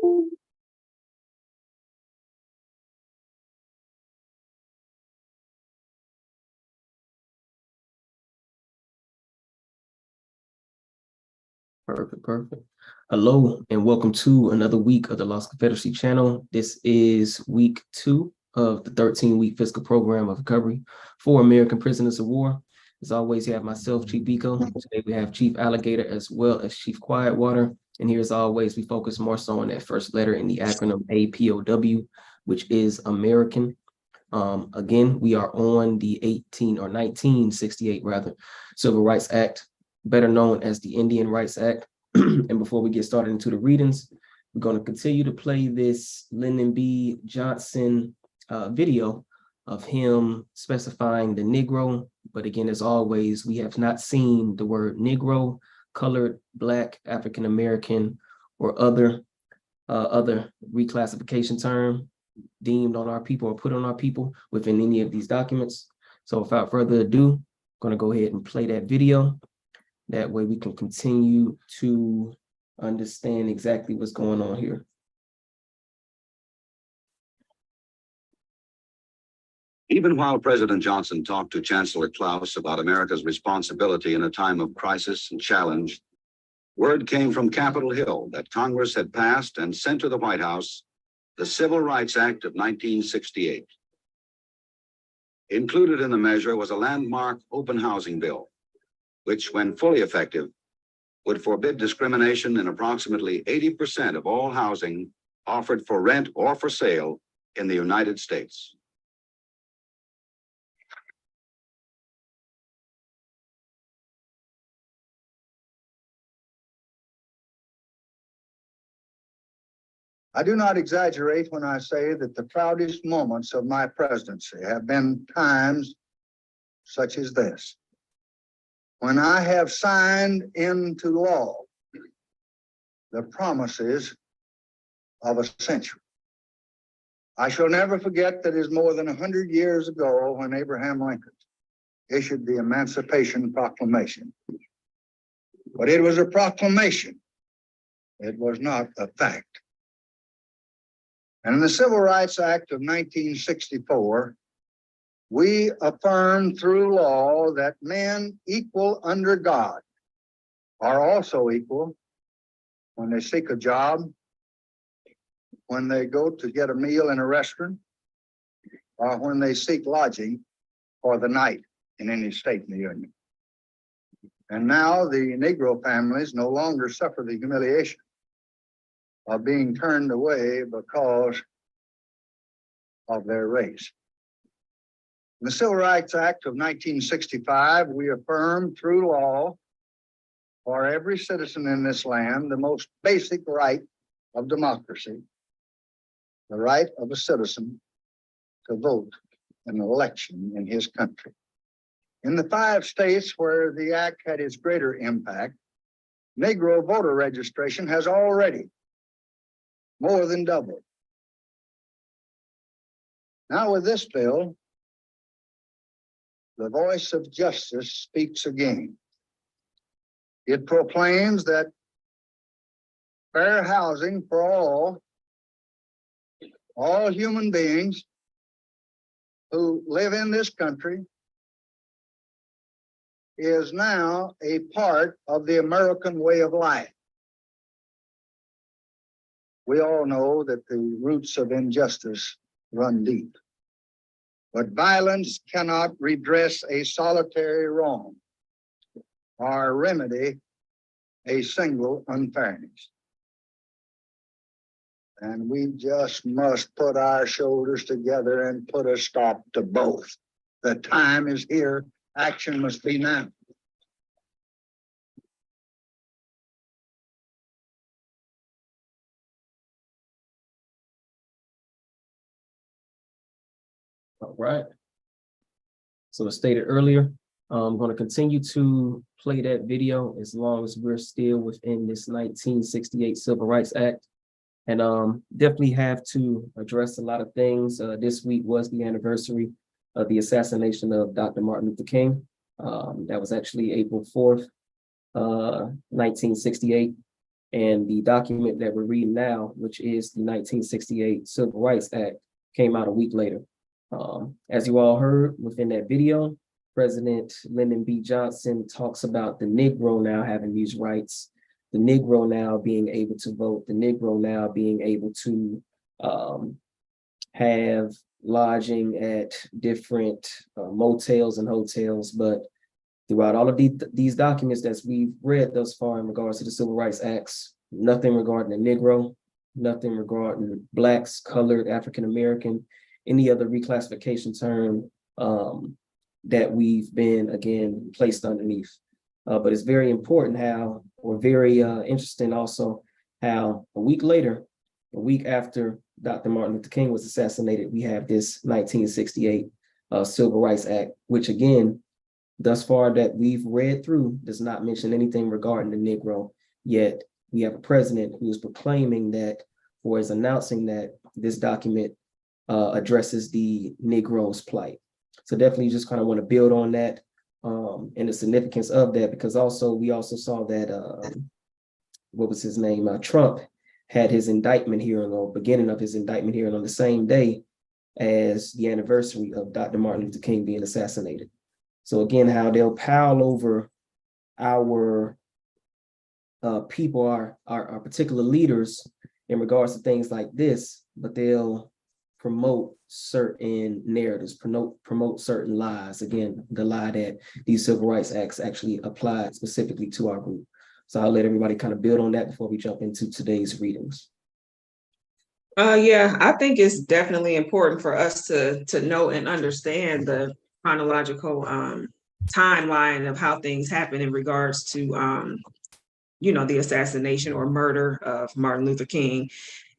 Perfect. Hello, and welcome to another week of the Lost Confederacy channel. This is week 2 of the 13-week fiscal program of recovery for American prisoners of war. As always, you have myself, Chief Biko. Today we have Chief Alligator as well as Chief Quietwater. And here, as always, we focus more so on that first letter in the acronym APOW, which is American. Again, we are on the 1968 Civil Rights Act, better known as the Indian Rights Act. And before we get started into the readings, we're going to continue to play this Lyndon B. Johnson video of him specifying the Negro. But again, as always, we have not seen the word Negro, colored, Black, African American, or other reclassification term deemed on our people or put on our people within any of these documents. So without further ado, I'm going to go ahead and play that video. That way we can continue to understand exactly what's going on here. Even while President Johnson talked to Chancellor Klaus about America's responsibility in a time of crisis and challenge, word came from Capitol Hill that Congress had passed and sent to the White House the Civil Rights Act of 1968. Included in the measure was a landmark open housing bill, which, when fully effective, would forbid discrimination in approximately 80% of all housing offered for rent or for sale in the United States. I do not exaggerate when I say that the proudest moments of my presidency have been times such as this, when I have signed into law the promises of a century. I shall never forget that it is more than 100 years ago when Abraham Lincoln issued the Emancipation Proclamation. But it was a proclamation. It was not a fact. And in the Civil Rights Act of 1964, we affirm through law that men equal under God are also equal when they seek a job, when they go to get a meal in a restaurant, or when they seek lodging for the night in any state in the Union. And now the Negro families no longer suffer the humiliation of being turned away because of their race. In the Civil Rights Act of 1965, we affirm through law for every citizen in this land the most basic right of democracy, the right of a citizen to vote in an election in his country. In the 5 states where the act had its greater impact, Negro voter registration has already more than doubled. Now with this bill, the voice of justice speaks again. It proclaims that fair housing for all human beings who live in this country is now a part of the American way of life. We all know that the roots of injustice run deep. But violence cannot redress a solitary wrong or remedy a single unfairness. And we just must put our shoulders together and put a stop to both. The time is here. Action must be now. All right. So as stated earlier, I'm going to continue to play that video as long as we're still within this 1968 Civil Rights Act. And definitely have to address a lot of things. This week was the anniversary of the assassination of Dr. Martin Luther King. That was actually April 4th, 1968. And the document that we're reading now, which is the 1968 Civil Rights Act, came out a week later. As you all heard within that video, President Lyndon B. Johnson talks about the Negro now having these rights, the Negro now being able to vote, the Negro now being able to have lodging at different motels and hotels. But throughout all of these documents that we've read thus far in regards to the Civil Rights Acts, nothing regarding the Negro, nothing regarding Blacks, colored, African-American, any other reclassification term that we've been, again, placed underneath. But it's very important how, or very interesting also, how a week later, a week after Dr. Martin Luther King was assassinated, we have this 1968 Civil Rights Act, which again, thus far that we've read through, does not mention anything regarding the Negro. Yet we have a president who is proclaiming that, or is announcing that this document addresses the Negro's plight. So definitely just kind of want to build on that and the significance of that, because also we also saw that, what was his name? Trump had his indictment hearing, or beginning of his indictment hearing, on the same day as the anniversary of Dr. Martin Luther King being assassinated. So again, how they'll pile over our people, our particular leaders in regards to things like this, but they'll promote certain narratives, promote certain lies. Again, the lie that these Civil Rights Acts actually applied specifically to our group. So I'll let everybody kind of build on that before we jump into today's readings. Yeah, I think it's definitely important for us to know and understand the chronological timeline of how things happen in regards to the assassination or murder of Martin Luther King.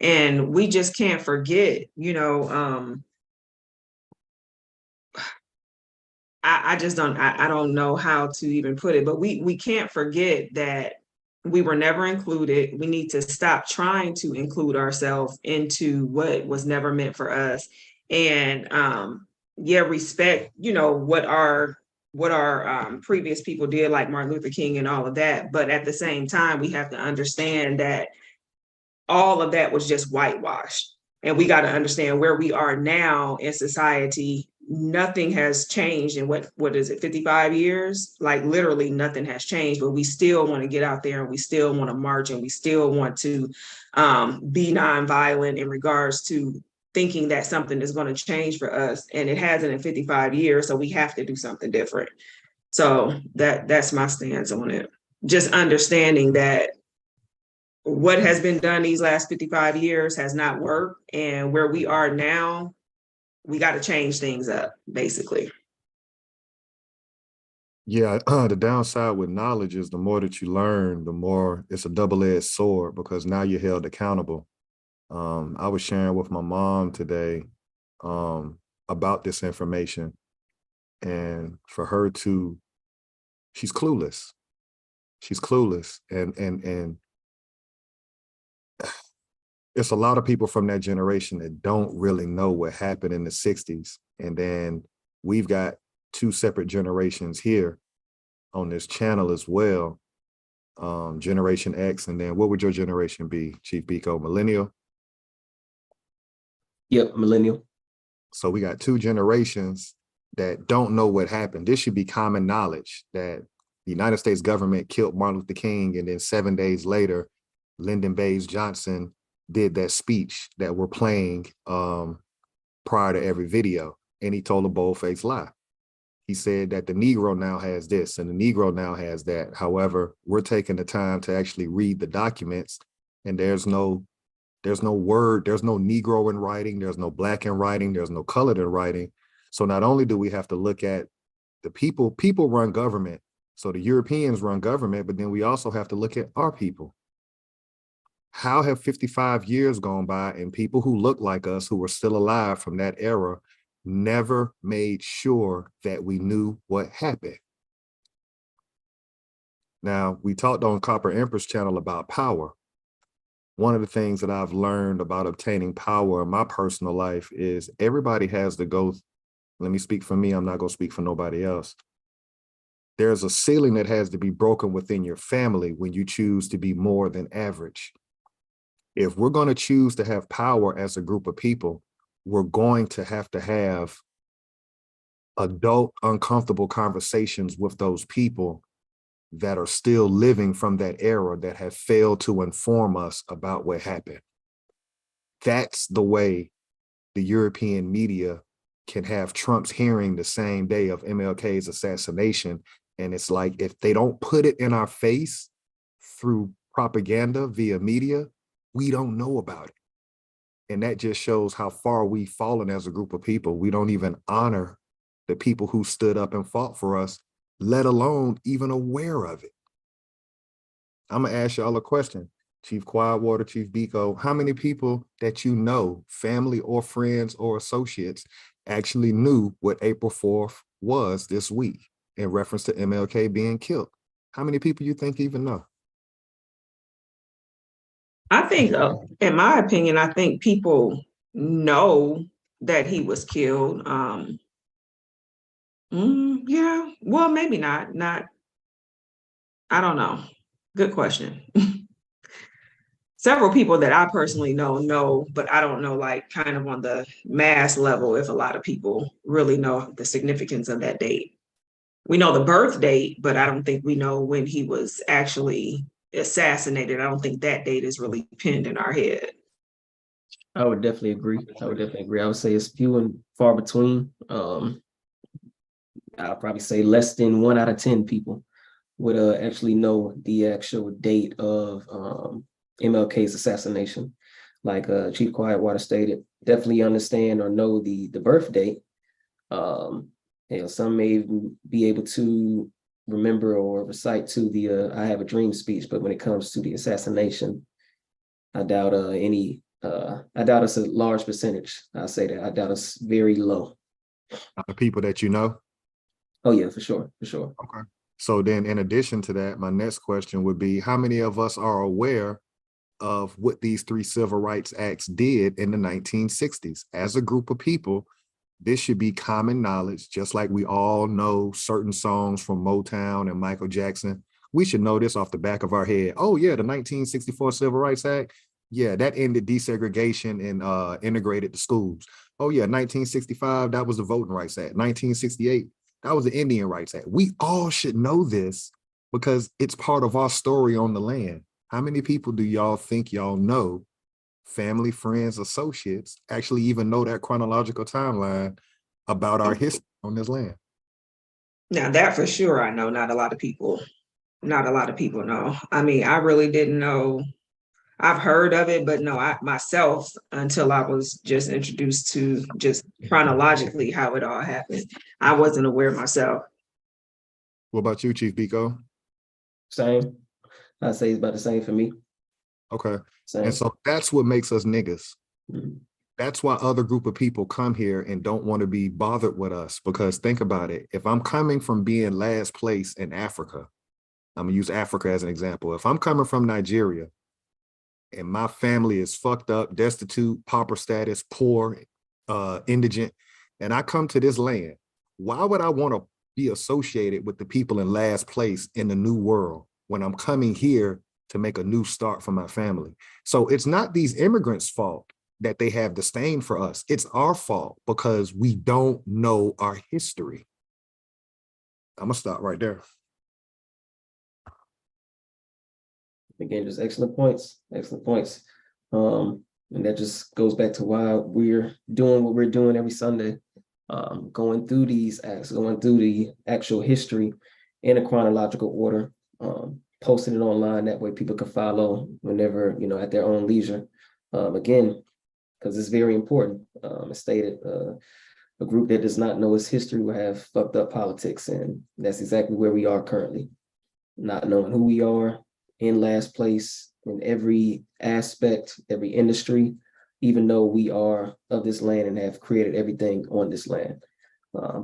And we just can't forget, I just don't know how to even put it, but we can't forget that we were never included. We need to stop trying to include ourselves into what was never meant for us. And respect, what our previous people did, like Martin Luther King and all of that. But at the same time, we have to understand that all of that was just whitewashed. And we got to understand where we are now in society. Nothing has changed in what is it, 55 years? Like literally nothing has changed, but we still want to get out there and we still want to march and we still want to be nonviolent in regards to thinking that something is going to change for us. And it hasn't in 55 years, so we have to do something different. So that's my stance on it. Just understanding that what has been done these last 55 years has not worked. And where we are now, we got to change things up, basically. Yeah, the downside with knowledge is the more that you learn, the more it's a double-edged sword, because now you're held accountable. I was sharing with my mom today about this information, and for her to, she's clueless. She's clueless, and it's a lot of people from that generation that don't really know what happened in the 60s. And then we've got two separate generations here on this channel as well. Generation X, and then what would your generation be, Chief Biko? Millennial? Yep, millennial. So we got two generations that don't know what happened. This should be common knowledge that the United States government killed Martin Luther King, and then 7 days later, Lyndon Baines Johnson did that speech that we're playing prior to every video, and he told a bold-faced lie. He said that the Negro now has this and the Negro now has that. However, we're taking the time to actually read the documents, and there's no word, there's no Negro in writing, there's no Black in writing, there's no colored in writing. So not only do we have to look at the people run government, so the Europeans run government, but then we also have to look at our people. How have 55 years gone by and people who look like us, who were still alive from that era, never made sure that we knew what happened? Now, we talked on Copper Empress channel about power. One of the things that I've learned about obtaining power in my personal life is everybody has to go, let me speak for me, I'm not going to speak for nobody else. There's a ceiling that has to be broken within your family when you choose to be more than average. If we're going to choose to have power as a group of people, we're going to have adult, uncomfortable conversations with those people that are still living from that era that have failed to inform us about what happened. That's the way the European media can have Trump's hearing the same day of MLK's assassination. And it's like, if they don't put it in our face through propaganda via media, we don't know about it. And that just shows how far we've fallen as a group of people. We don't even honor the people who stood up and fought for us, let alone even aware of it. I'm gonna ask y'all a question. Chief Quietwater, Chief Biko, how many people that you know, family or friends or associates, actually knew what April 4th was this week in reference to MLK being killed? How many people you think even know? I think, in my opinion, I think people know that he was killed. Yeah, well, maybe not. I don't know. Good question. Several people that I personally know, but I don't know, like, kind of on the mass level, if a lot of people really know the significance of that date. We know the birth date, but I don't think we know when he was actually assassinated. I don't think that date is really pinned in our head. I would definitely agree. I would say it's few and far between. I'll probably say less than 1 out of 10 people would actually know the actual date of MLK's assassination. Like Chief Quietwater stated, definitely understand or know the birth date. Some may even be able to remember or recite to the I Have a Dream speech, but when it comes to the assassination, I doubt it's a large percentage. I say that I doubt it's very low. The people that you know? Oh yeah, for sure. Okay. So then in addition to that, my next question would be, how many of us are aware of what these 3 civil rights acts did in the 1960s? As a group of people, this should be common knowledge, just like we all know certain songs from Motown and Michael Jackson. We should know this off the back of our head. Oh yeah, the 1964 Civil Rights Act. Yeah, that ended desegregation and integrated the schools. Oh yeah, 1965, that was the Voting Rights Act. 1968, that was the Indian Rights Act. We all should know this because it's part of our story on the land. How many people do y'all think y'all know, family, friends, associates, actually even know that chronological timeline about our history on this land? Now that for sure I know. Not a lot of people know. I mean, I really didn't know. I've heard of it, but no, I myself, until I was just introduced to just chronologically how it all happened, I wasn't aware myself. What about you, Chief Biko? Same. I'd say it's about the same for me. Okay. Same. And so that's what makes us niggas. Mhm. That's why other group of people come here and don't want to be bothered with us, because think about it. If I'm coming from being last place in Africa, I'm gonna use Africa as an example. If I'm coming from Nigeria and my family is fucked up, destitute, pauper status, poor, indigent, and I come to this land, why would I want to be associated with the people in last place in the new world when I'm coming here to make a new start for my family? So it's not these immigrants' fault that they have disdain for us. It's our fault because we don't know our history. I'm gonna stop right there. Again, just excellent points. And that just goes back to why we're doing what we're doing every Sunday, going through these acts, going through the actual history in a chronological order, posting it online. That way people can follow whenever, at their own leisure. Again, because it's very important. It's stated, a group that does not know its history will have fucked up politics. And that's exactly where we are currently, not knowing who we are, in last place in every aspect, every industry, even though we are of this land and have created everything on this land.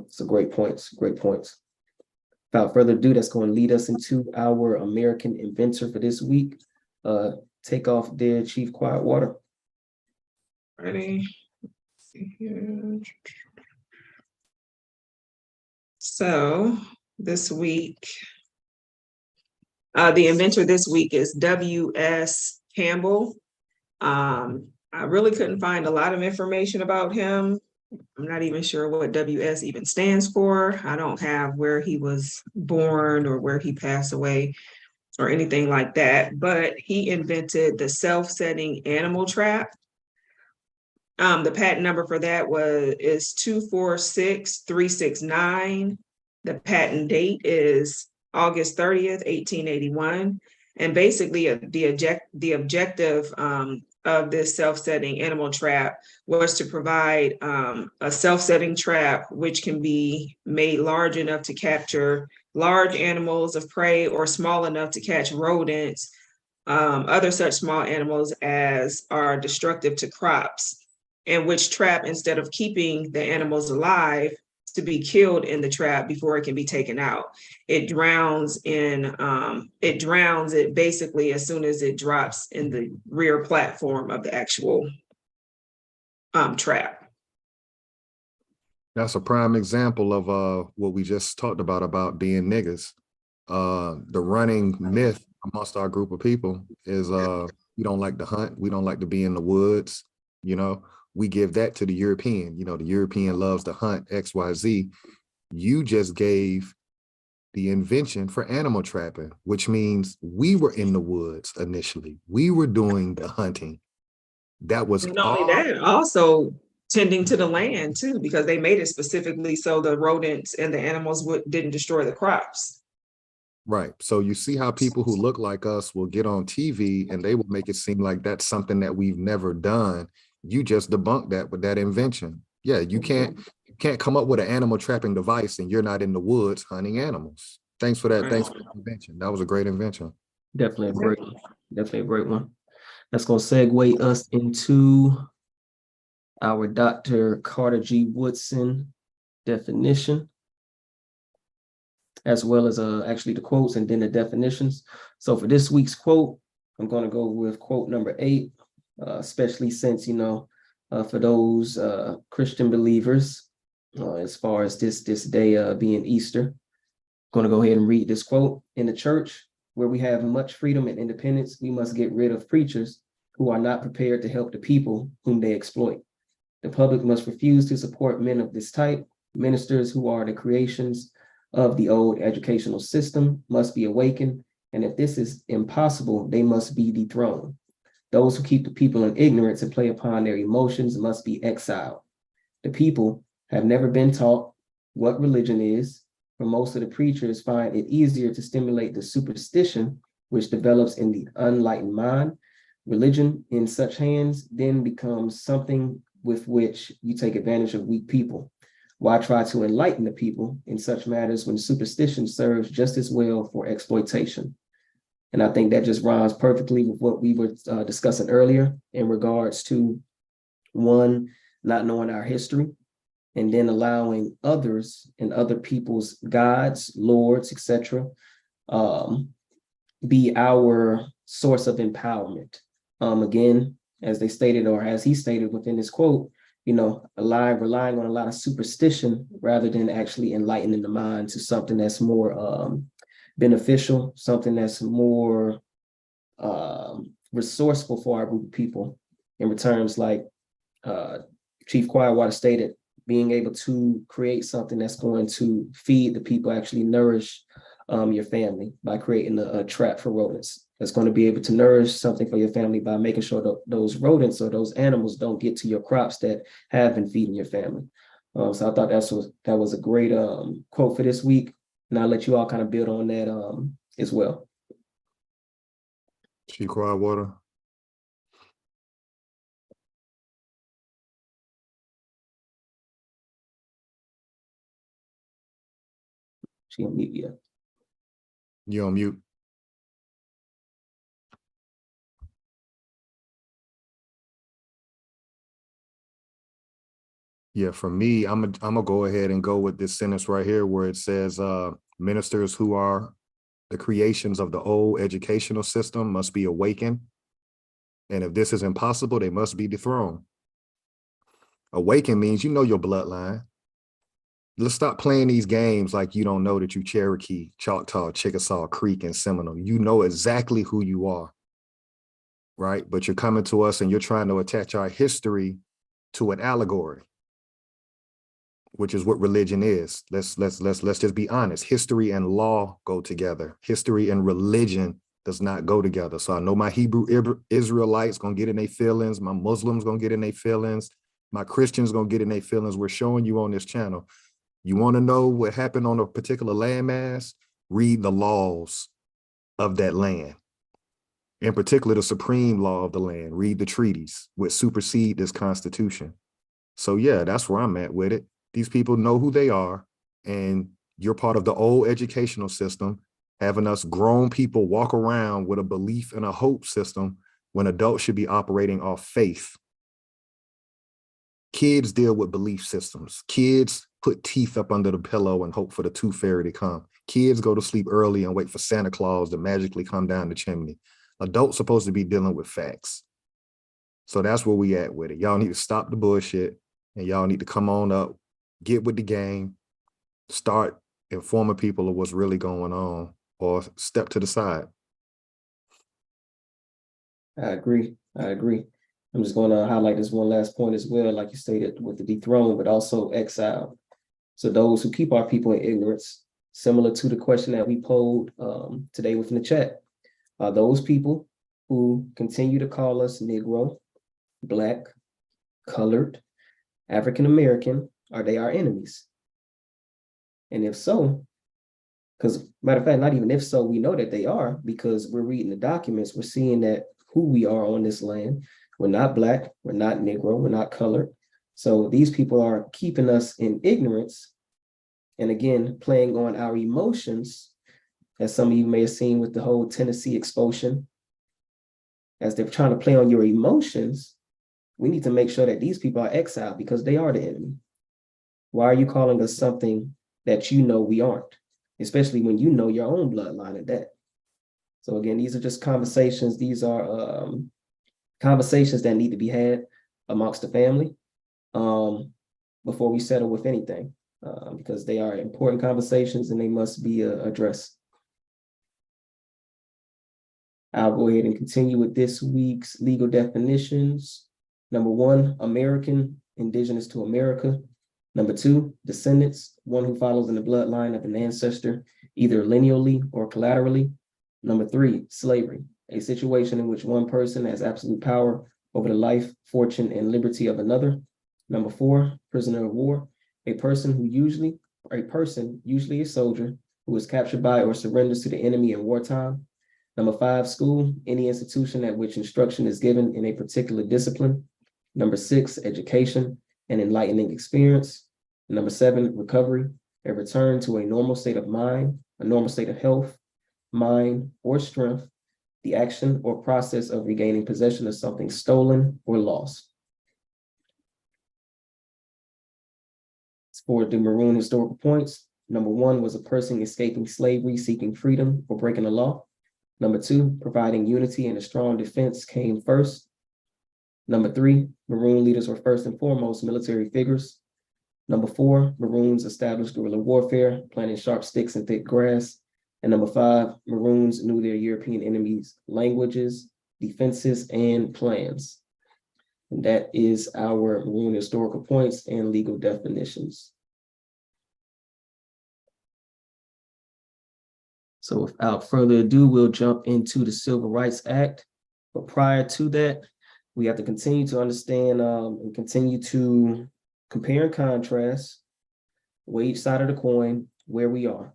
So great points. Without further ado, that's going to lead us into our American inventor for this week. Take off there, Chief Quietwater. Ready? See here. So this week. The inventor this week is W.S. Campbell. I really couldn't find a lot of information about him. I'm not even sure what WS even stands for. I don't have where he was born or where he passed away or anything like that, but he invented the self-setting animal trap. The patent number for that is 246369. The patent date is August 30th, 1881. And basically the objective of this self-setting animal trap was to provide a self-setting trap which can be made large enough to capture large animals of prey or small enough to catch rodents, other such small animals as are destructive to crops, and which trap, instead of keeping the animals alive to be killed in the trap before it can be taken out, it drowns it basically as soon as it drops in the rear platform of the actual trap. That's a prime example of what we just talked about being niggas. The running myth amongst our group of people is we don't like to hunt, we don't like to be in the woods, you know. We give that to the European, you know, the European loves to hunt XYZ. You just gave the invention for animal trapping, which means we were in the woods initially. We were doing the hunting. That was not only that, also tending to the land too, because they made it specifically so the rodents and the animals didn't destroy the crops. Right. So you see how people who look like us will get on TV and they will make it seem like that's something that we've never done. You just debunked that with that invention. Yeah, you can't come up with an animal trapping device and you're not in the woods hunting animals. Thanks for that. Right. Thanks for the invention. That was a great invention. Definitely a great one. Definitely a great one. That's going to segue us into our Dr. Carter G. Woodson definition, as well as actually the quotes and then the definitions. So for this week's quote, I'm going to go with quote number 8. Especially since, you know, for those Christian believers, as far as this day being Easter, I'm going to go ahead and read this quote. In the church, where we have much freedom and independence, we must get rid of preachers who are not prepared to help the people whom they exploit. The public must refuse to support men of this type. Ministers who are the creations of the old educational system must be awakened, and if this is impossible, they must be dethroned. Those who keep the people in ignorance and play upon their emotions must be exiled. The people have never been taught what religion is, for most of the preachers find it easier to stimulate the superstition which develops in the unenlightened mind. Religion in such hands then becomes something with which you take advantage of weak people. Why try to enlighten the people in such matters when superstition serves just as well for exploitation? And I think that just rhymes perfectly with what we were discussing earlier in regards to, one, not knowing our history, and then allowing others and other people's gods, lords, etc., be our source of empowerment. Again, as they stated, or as he stated within this quote, you know, relying on a lot of superstition rather than actually enlightening the mind to something that's more beneficial, something that's more resourceful for our group of people in terms like Chief Quietwater stated, being able to create something that's going to feed the people, actually nourish your family by creating a trap for rodents. That's going to be able to nourish something for your family by making sure that those rodents or those animals don't get to your crops that have been feeding your family. So I thought that was a great quote for this week. And I'll let you all kind of build on that as well. Chief Quietwater. She on mute, yeah. You on mute. Yeah, for me, I'm gonna go ahead and go with this sentence right here where it says ministers who are the creations of the old educational system must be awakened. And if this is impossible, they must be dethroned. Awaken means you know your bloodline. let's stop playing these games like you don't know that you Cherokee, Choctaw, Chickasaw, Creek, and Seminole. You know exactly who you are, right? But you're coming to us and you're trying to attach our history to an allegory, which is what religion is. Let's just be honest. History and law go together. History and religion does not go together. So I know my Hebrew Israelites gonna get in their feelings. My Muslims gonna get in their feelings. My Christians gonna get in their feelings. We're showing you on this channel. You want to know what happened on a particular landmass? Read the laws of that land. In particular, the supreme law of the land. Read the treaties which supersede this constitution. So yeah, that's where I'm at with it. These people know who they are, and you're part of the old educational system, having us grown people walk around with a belief and a hope system when adults should be operating off faith. Kids deal with belief systems. Kids put teeth up under the pillow and hope for the tooth fairy to come. Kids go to sleep early and wait for Santa Claus to magically come down the chimney. Adults supposed to be dealing with facts. So that's where we at with it. Y'all need to stop the bullshit, and y'all need to come on up, get with the game, start informing people of what's really going on, or step to the side. I agree. I'm just going to highlight this one last point as well, like you stated, with the dethroned, but also exiled. So those who keep our people in ignorance, similar to the question that we polled today within the chat, are those people who continue to call us Negro, Black, colored, African-American, are they our enemies? And if so, because matter of fact, not even if so, we know that they are, because we're reading the documents, we're seeing that who we are on this land. We're not Black, we're not Negro, we're not colored. So these people are keeping us in ignorance, and again, playing on our emotions, as some of you may have seen with the whole Tennessee expulsion. As they're trying to play on your emotions, we need to make sure that these people are exiled, because they are the enemy. Why are you calling us something that you know we aren't, especially when you know your own bloodline at that? So again, these are just conversations. These are conversations that need to be had amongst the family before we settle with anything, because they are important conversations and they must be addressed. I'll go ahead and continue with this week's legal definitions. Number 1, American, indigenous to America. Number 2, descendants, one who follows in the bloodline of an ancestor, either lineally or collaterally. Number 3, slavery, a situation in which one person has absolute power over the life, fortune, and liberty of another. Number 4, prisoner of war, a person, usually a soldier, who is captured by or surrenders to the enemy in wartime. Number 5, school, any institution at which instruction is given in a particular discipline. Number 6, education, an enlightening experience. Number 7, recovery, a return to a normal state of mind, a normal state of health, mind, or strength, the action or process of regaining possession of something stolen or lost. For the maroon historical points, number 1 was a person escaping slavery, seeking freedom, or breaking the law. Number 2, providing unity and a strong defense came first. Number 3, maroon leaders were first and foremost military figures. Number 4, maroons established guerrilla warfare, planting sharp sticks in thick grass. And number 5, maroons knew their European enemies' languages, defenses, and plans. And that is our maroon historical points and legal definitions. So without further ado, we'll jump into the Civil Rights Act. But prior to that, we have to continue to understand and continue to compare and contrast, weigh each side of the coin, where we are.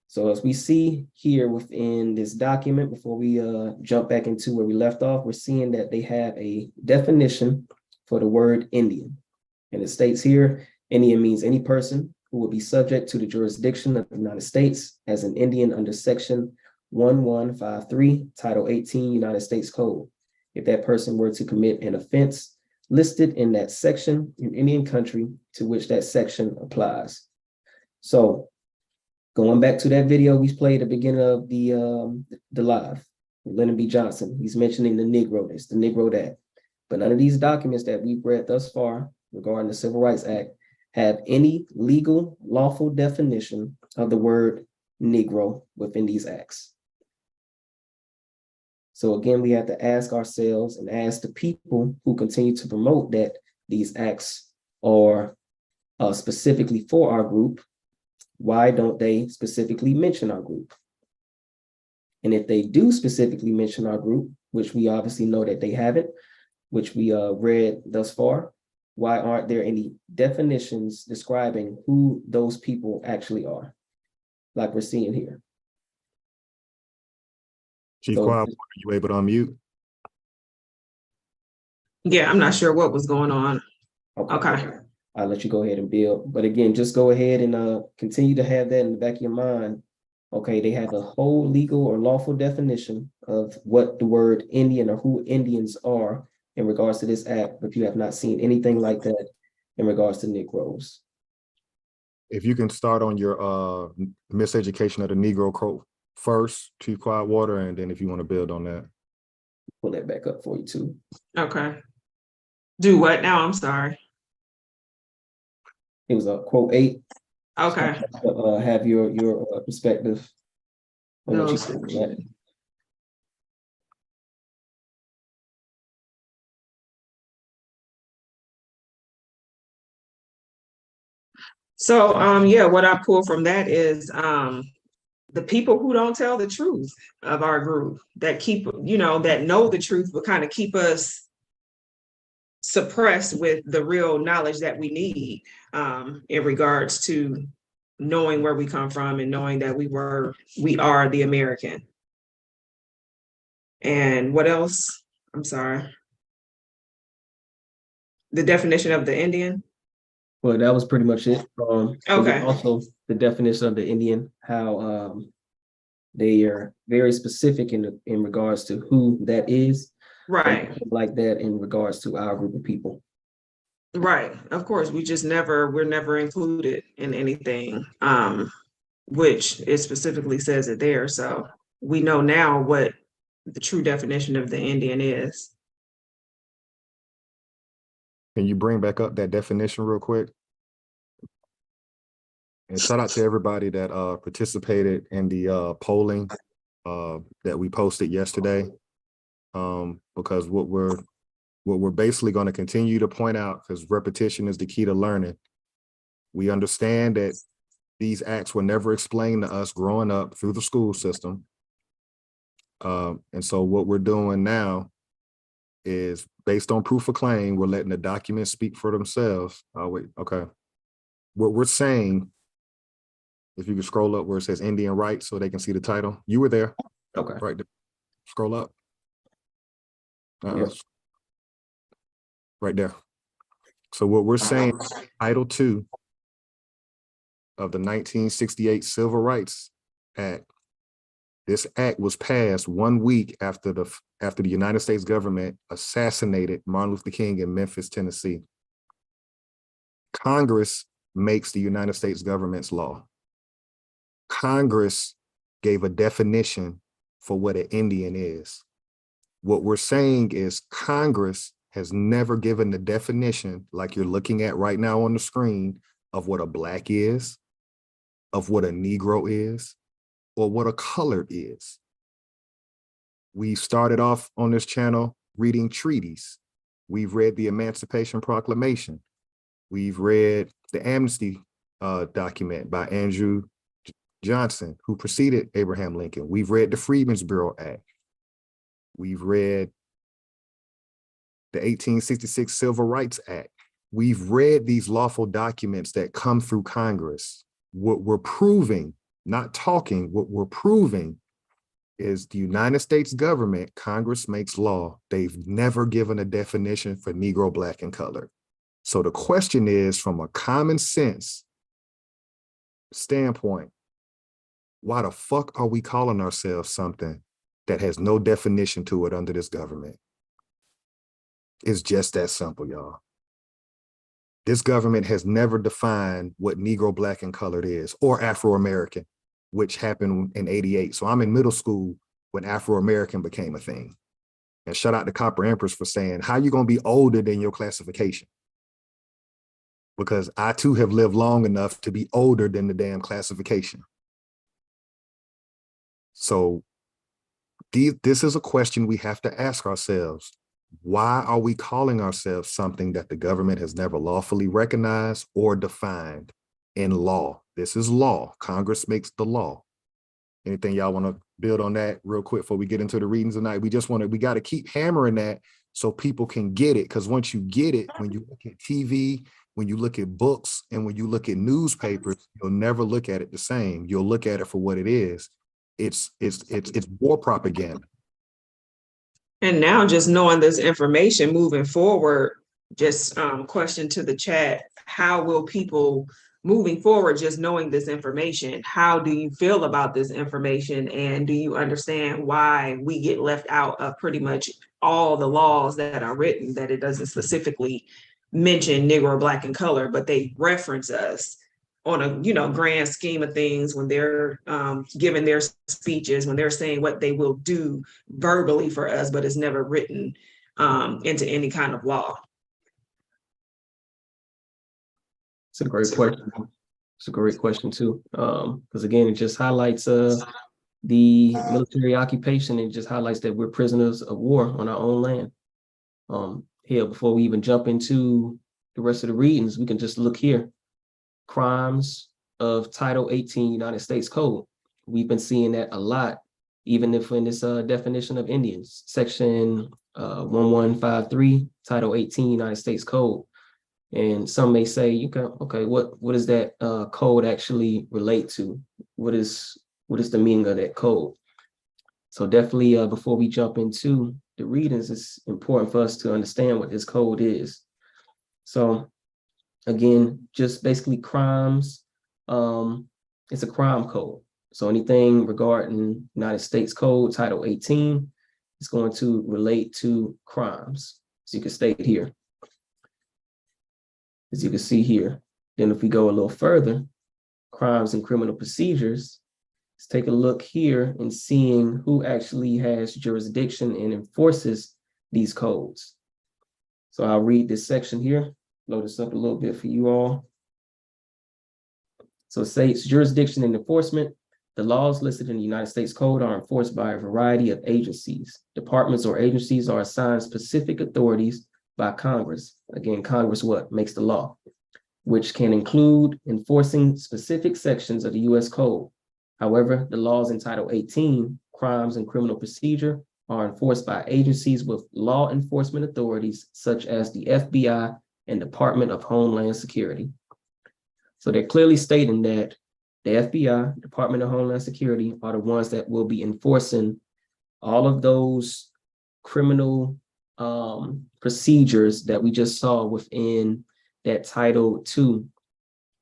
So as we see here within this document, before we jump back into where we left off, we're seeing that they have a definition for the word Indian. And it states here, Indian means any person who would be subject to the jurisdiction of the United States as an Indian under Section 1153, Title 18, United States Code. If that person were to commit an offense listed in that section in Indian country to which that section applies. So going back to that video we played at the beginning of the live, Lyndon B. Johnson, he's mentioning the Negro this, the Negro that. But none of these documents that we've read thus far regarding the Civil Rights Act have any legal, lawful definition of the word Negro within these acts? So again, we have to ask ourselves and ask the people who continue to promote that these acts are specifically for our group, why don't they specifically mention our group? And if they do specifically mention our group, which we obviously know that they haven't, which we read thus far, why aren't there any definitions describing who those people actually are, like we're seeing here? Chief So- Quad, are you able to unmute? Yeah, I'm not sure what was going on. Okay. I'll let you go ahead and build. But again, just go ahead and continue to have that in the back of your mind. Okay, they have a whole legal or lawful definition of what the word Indian or who Indians are in regards to this act, but you have not seen anything like that in regards to Negroes. If you can start on your miseducation of the Negro code first, Chief Quietwater, and then if you want to build on that. Pull that back up for you too. Okay. Do what now? I'm sorry. It was quote 8. Okay. Have your perspective on what you said. So yeah, what I pull from that is the people who don't tell the truth of our group, that keep, that know the truth, but kind of keep us suppressed with the real knowledge that we need in regards to knowing where we come from and knowing that we are the American. And what else? I'm sorry. The definition of the Indian. Well, that was pretty much it. Okay. Also, the definition of the Indian, how they are very specific in regards to who that is. Right. Like that in regards to our group of people. Right. Of course, we're never included in anything, which it specifically says it there. So we know now what the true definition of the Indian is. Can you bring back up that definition real quick? And shout out to everybody that participated in the polling that we posted yesterday. Because what we're basically going to continue to point out, because repetition is the key to learning. We understand that these acts were never explained to us growing up through the school system. And so what we're doing now is based on proof of claim, we're letting the documents speak for themselves. Oh, wait, okay. What we're saying, if you can scroll up where it says Indian rights so they can see the title. You were there. Okay. Right there. Scroll up. Yep. Right there. So what we're saying, Title II of the 1968 Civil Rights Act, this act was passed 1 week after the United States government assassinated Martin Luther King in Memphis, Tennessee. Congress makes the United States government's law. Congress gave a definition for what an Indian is. What we're saying is Congress has never given the definition, like you're looking at right now on the screen, of what a Black is, of what a Negro is, or what a colored is. We started off on this channel reading treaties. We've read the Emancipation Proclamation. We've read the amnesty document by Andrew Johnson, who preceded Abraham Lincoln. We've read the Freedmen's Bureau Act. We've read the 1866 Civil Rights Act. We've read these lawful documents that come through Congress. What we're proving, not talking, what we're proving is the United States government, Congress makes law. They've never given a definition for Negro, Black, and colored. So the question is, from a common sense standpoint, why the fuck are we calling ourselves something that has no definition to it under this government? It's just that simple, y'all. This government has never defined what Negro, Black, and colored is, or Afro-American, which happened in '88. So I'm in middle school when Afro-American became a thing. And shout out to Copper Empress for saying, how you gonna be older than your classification? because I too have lived long enough to be older than the damn classification. So this is a question we have to ask ourselves. Why are we calling ourselves something that the government has never lawfully recognized or defined in law? This is law. Congress makes the law. Anything y'all want to build on that real quick before we get into the readings tonight? We got to keep hammering that so people can get it. Because once you get it, when you look at TV, when you look at books, and when you look at newspapers, you'll never look at it the same. You'll look at it for what it is. It's war propaganda. And now just knowing this information moving forward, just question to the chat, how will people moving forward, just knowing this information, how do you feel about this information? And do you understand why we get left out of pretty much all the laws that are written, that it doesn't specifically mention Negro, Black, and color, but they reference us on a grand scheme of things when they're giving their speeches, when they're saying what they will do verbally for us, but it's never written into any kind of law. It's a great question. It's a great question too, because again, it just highlights the military occupation. It just highlights that we're prisoners of war on our own land. Here, before we even jump into the rest of the readings, we can just look here. Crimes of Title 18 United States Code. We've been seeing that a lot, even if in this definition of Indians, Section 1153, Title 18 United States Code. And some may say, okay, what does that code actually relate to? What is the meaning of that code? So definitely, before we jump into the readings, it's important for us to understand what this code is. So again, just basically crimes. It's a crime code. So anything regarding United States Code, Title 18, is going to relate to crimes. So you can state here. As you can see here. Then if we go a little further, crimes and criminal procedures, let's take a look here and seeing who actually has jurisdiction and enforces these codes. So I'll read this section here, load this up a little bit for you all. So it states jurisdiction and enforcement. The laws listed in the United States Code are enforced by a variety of agencies. Departments or agencies are assigned specific authorities by Congress. Again, Congress what? Makes the law, which can include enforcing specific sections of the U.S. Code. However, the laws in Title 18, crimes and criminal procedure, are enforced by agencies with law enforcement authorities such as the FBI and Department of Homeland Security. So they're clearly stating that the FBI, Department of Homeland Security, are the ones that will be enforcing all of those criminal procedures that we just saw within that Title II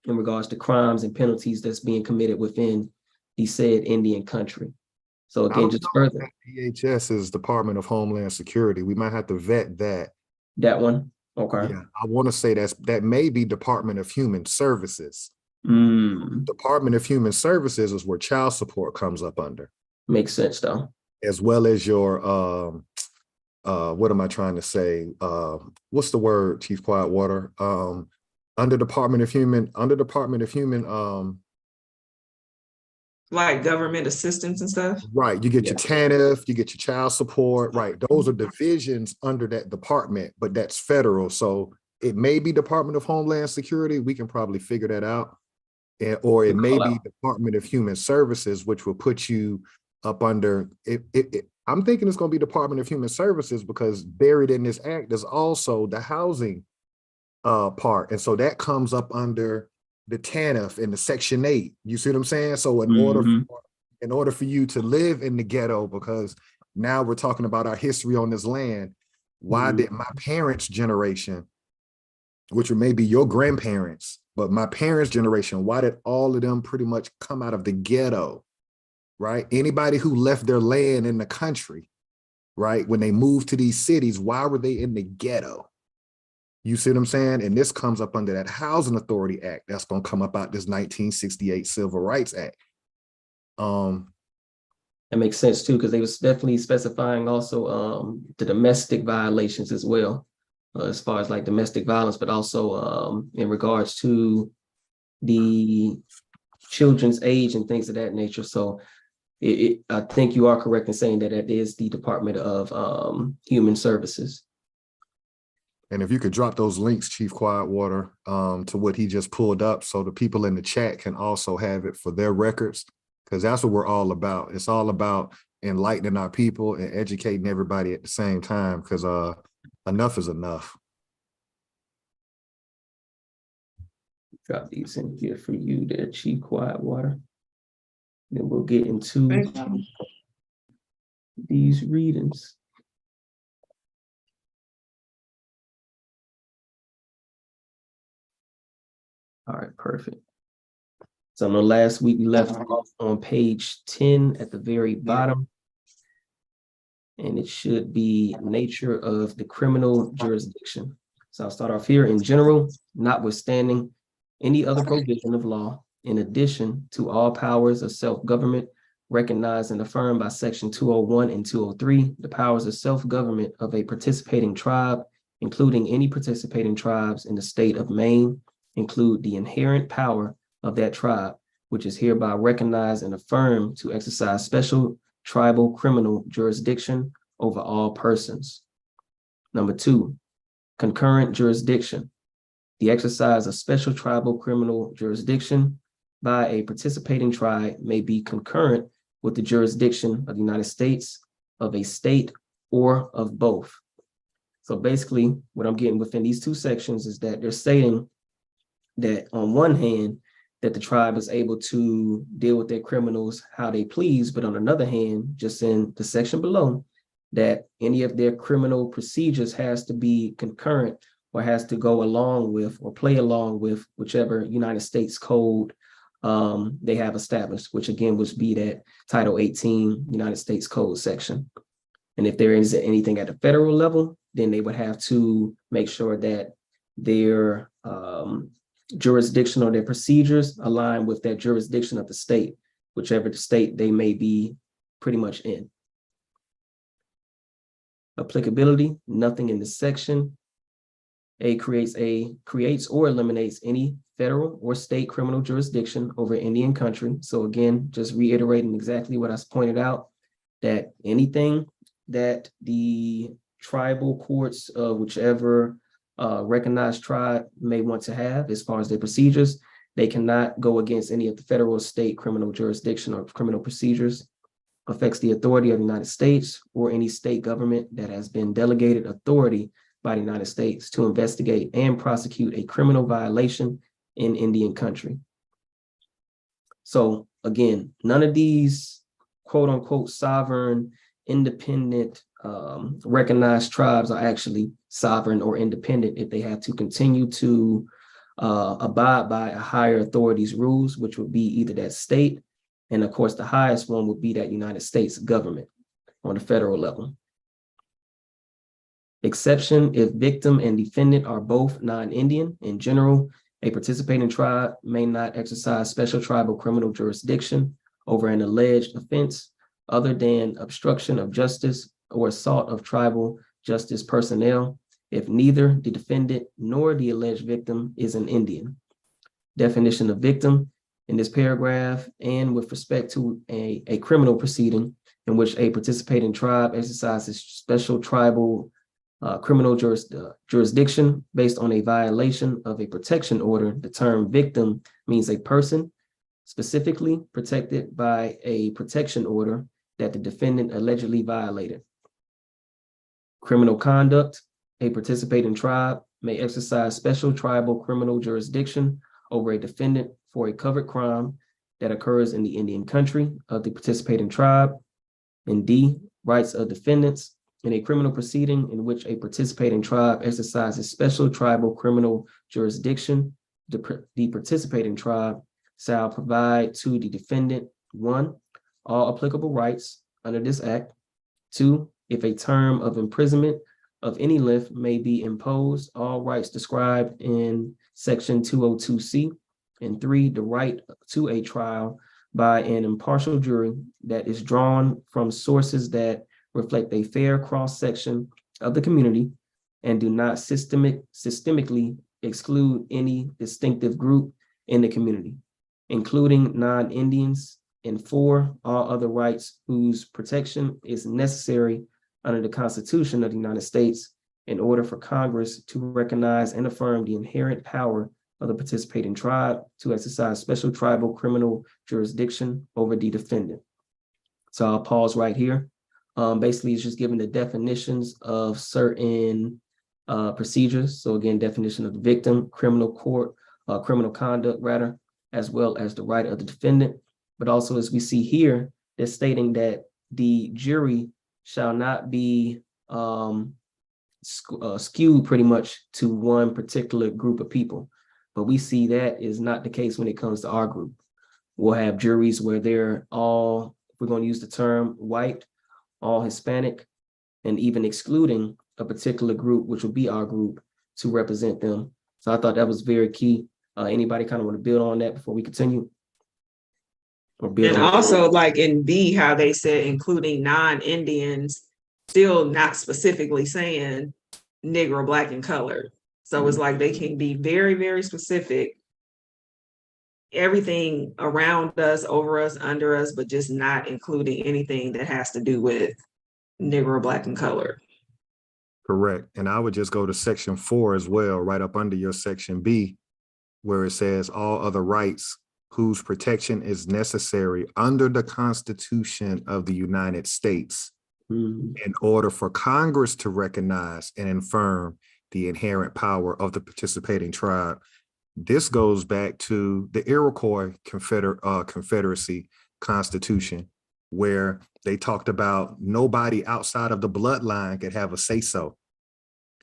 in regards to crimes and penalties that's being committed within the said Indian country. So again, just further. DHS is Department of Homeland Security. We might have to vet that. That one? Okay. Yeah, I want to say that may be Department of Human Services. Department of Human Services is where child support comes up under. Makes sense though. As well as your what am I trying to say? What's the word, Chief Quietwater? Under Department of Human, like government assistance and stuff. Right. You get your TANF, you get your child support. Right. Those are divisions under that department, but that's federal. So it may be Department of Homeland Security. We can probably figure that out. Or it may be Department of Human Services, which will put you up under it. I'm thinking it's going to be Department of Human Services because buried in this act is also the housing part. And so that comes up under the TANF and the Section 8. You see what I'm saying? So in order for you to live in the ghetto, because now we're talking about our history on this land, why did my parents' generation, which may be your grandparents, but my parents' generation, why did all of them pretty much come out of the ghetto? Right? Anybody who left their land in the country, right? When they moved to these cities, why were they in the ghetto? You see what I'm saying? And this comes up under that Housing Authority Act. That's going to come up out this 1968 Civil Rights Act. That makes sense too, because they was definitely specifying also the domestic violations as well. as far as like domestic violence, but also in regards to the children's age and things of that nature. So I think you are correct in saying that it is the Department of Human Services. And if you could drop those links, Chief Quietwater, to what he just pulled up, so the people in the chat can also have it for their records, because that's what we're all about. It's all about enlightening our people and educating everybody at the same time, because enough is enough. Drop these in here for you there, Chief Quietwater. Then we'll get into these readings. All right, perfect. So I know last week we left off on page 10 at the very bottom. And it should be nature of the criminal jurisdiction. So I'll start off here. In general, notwithstanding any other provision of law, in addition to all powers of self-government recognized and affirmed by section 201 and 203, the powers of self-government of a participating tribe, including any participating tribes in the state of Maine, include the inherent power of that tribe, which is hereby recognized and affirmed to exercise special tribal criminal jurisdiction over all persons. Number 2, concurrent jurisdiction. The exercise of special tribal criminal jurisdiction by a participating tribe may be concurrent with the jurisdiction of the United States, of a state, or of both. So basically, what I'm getting within these two sections is that they're saying that on one hand, that the tribe is able to deal with their criminals how they please, but on another hand, just in the section below, that any of their criminal procedures has to be concurrent or has to go along with or play along with whichever United States code they have established, which again would be that Title 18 United States Code section. And if there is anything at the federal level, then they would have to make sure that their jurisdiction or their procedures align with that jurisdiction of the state, whichever the state they may be pretty much in. Applicability, nothing in this section. Creates or eliminates any federal or state criminal jurisdiction over Indian country. So again, just reiterating exactly what I pointed out, that anything that the tribal courts of whichever recognized tribe may want to have as far as their procedures, they cannot go against any of the federal or state criminal jurisdiction or criminal procedures. Affects the authority of the United States or any state government that has been delegated authority by the United States to investigate and prosecute a criminal violation in Indian country. So again, none of these quote unquote sovereign, independent, recognized tribes are actually sovereign or independent if they have to continue to abide by a higher authority's rules, which would be either that state, and of course the highest one would be that United States government on the federal level. Exception if victim and defendant are both non-Indian. In general, a participating tribe may not exercise special tribal criminal jurisdiction over an alleged offense other than obstruction of justice or assault of tribal justice personnel if neither the defendant nor the alleged victim is an Indian. Definition of victim in this paragraph, and with respect to a criminal proceeding in which a participating tribe exercises special tribal criminal jurisdiction based on a violation of a protection order, the term victim means a person specifically protected by a protection order that the defendant allegedly violated. Criminal conduct, a participating tribe may exercise special tribal criminal jurisdiction over a defendant for a covered crime that occurs in the Indian country of the participating tribe. And D, rights of defendants in a criminal proceeding in which a participating tribe exercises special tribal criminal jurisdiction, the participating tribe shall provide to the defendant, 1, all applicable rights under this act. 2, if a term of imprisonment of any length may be imposed, all rights described in section 202C. And 3, the right to a trial by an impartial jury that is drawn from sources that reflect a fair cross-section of the community and do not systemically exclude any distinctive group in the community, including non-Indians, and 4, all other rights whose protection is necessary under the Constitution of the United States in order for Congress to recognize and affirm the inherent power of the participating tribe to exercise special tribal criminal jurisdiction over the defendant. So I'll pause right here. Basically, it's just giving the definitions of certain procedures. So again, definition of the victim, criminal court, criminal conduct rather, as well as the right of the defendant. But also, as we see here, they're stating that the jury shall not be skewed pretty much to one particular group of people. But we see that is not the case when it comes to our group. We'll have juries where they're all, if we're going to use the term, white, all Hispanic, and even excluding a particular group, which will be our group, to represent them. So I thought that was very key. Anybody kind of want to build on that before we continue? Or build And on also, like in B, how they said including non-Indians, still not specifically saying Negro, Black, and colored. So it's like they can be very, very specific. Everything around us, over us, under us, but just not including anything that has to do with Negro, Black, and colored. Correct. And I would just go to section 4 as well, right up under your section B, where it says all other rights whose protection is necessary under the Constitution of the United States in order for Congress to recognize and affirm the inherent power of the participating tribe. This goes back to the Iroquois Confederacy Constitution, where they talked about nobody outside of the bloodline could have a say-so.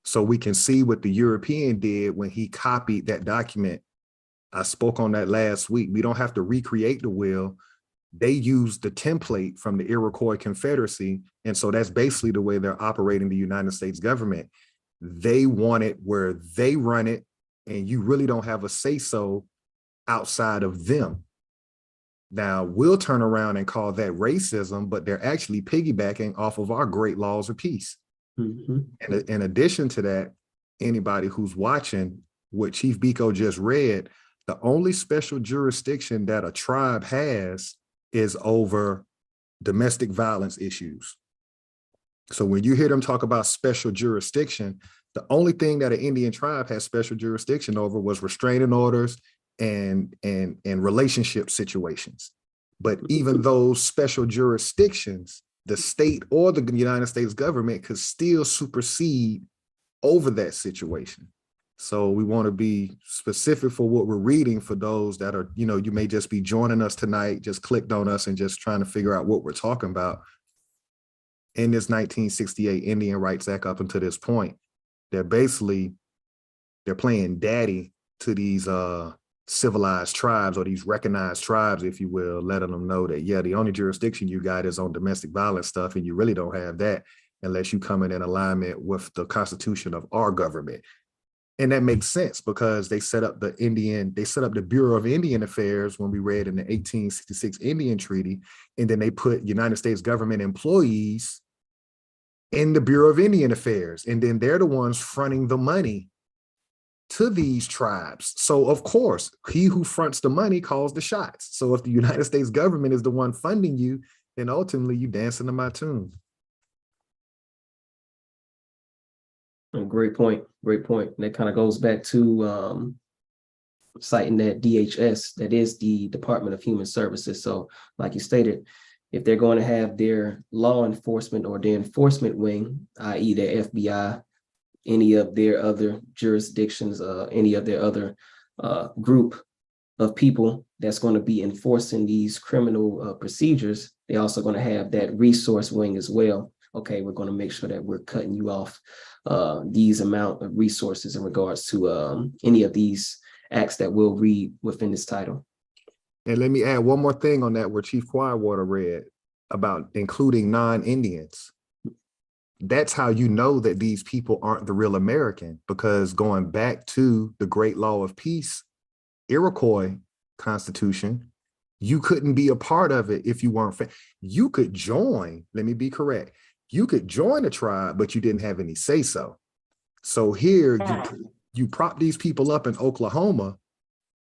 So we can see what the European did when he copied that document. I spoke on that last week. We don't have to recreate the wheel. They used the template from the Iroquois Confederacy. And so that's basically the way they're operating the United States government. They want it where they run it, and you really don't have a say-so outside of them. Now, we'll turn around and call that racism, but they're actually piggybacking off of our great laws of peace. And in addition to that, anybody who's watching what Chief Biko just read, the only special jurisdiction that a tribe has is over domestic violence issues. So when you hear them talk about special jurisdiction, the only thing that an Indian tribe has special jurisdiction over was restraining orders and relationship situations. But even those special jurisdictions, the state or the United States government could still supersede over that situation. So we want to be specific for what we're reading for those that are, you may just be joining us tonight, just clicked on us and just trying to figure out what we're talking about. In this 1968 Indian Rights Act up until this point, they're playing daddy to these civilized tribes, or these recognized tribes, if you will, letting them know that, yeah, the only jurisdiction you got is on domestic violence stuff, and you really don't have that unless you come in alignment with the Constitution of our government. And that makes sense because they set up the Bureau of Indian Affairs when we read in the 1866 Indian Treaty, and then they put United States government employees in the Bureau of Indian Affairs, and then they're the ones fronting the money to these tribes. So of course, he who fronts the money calls the shots. So if the United States government is the one funding you, then ultimately you dancing to my tune. Great point. Great point. And that kind of goes back to citing that DHS, that is the Department of Human Services. So like you stated, if they're going to have their law enforcement or their enforcement wing, i.e. their FBI, any of their other jurisdictions, any of their other group of people that's going to be enforcing these criminal procedures, they're also going to have that resource wing as well. Okay, we're going to make sure that we're cutting you off these amount of resources in regards to any of these acts that we'll read within this title. And let me add one more thing on that, where Chief Quietwater read about including non-Indians. That's how you know that these people aren't the real American, because going back to the Great Law of Peace, Iroquois Constitution, you couldn't be a part of it if you weren't. You could join, let me be correct. You could join a tribe, but you didn't have any say-so. So here you prop these people up in Oklahoma,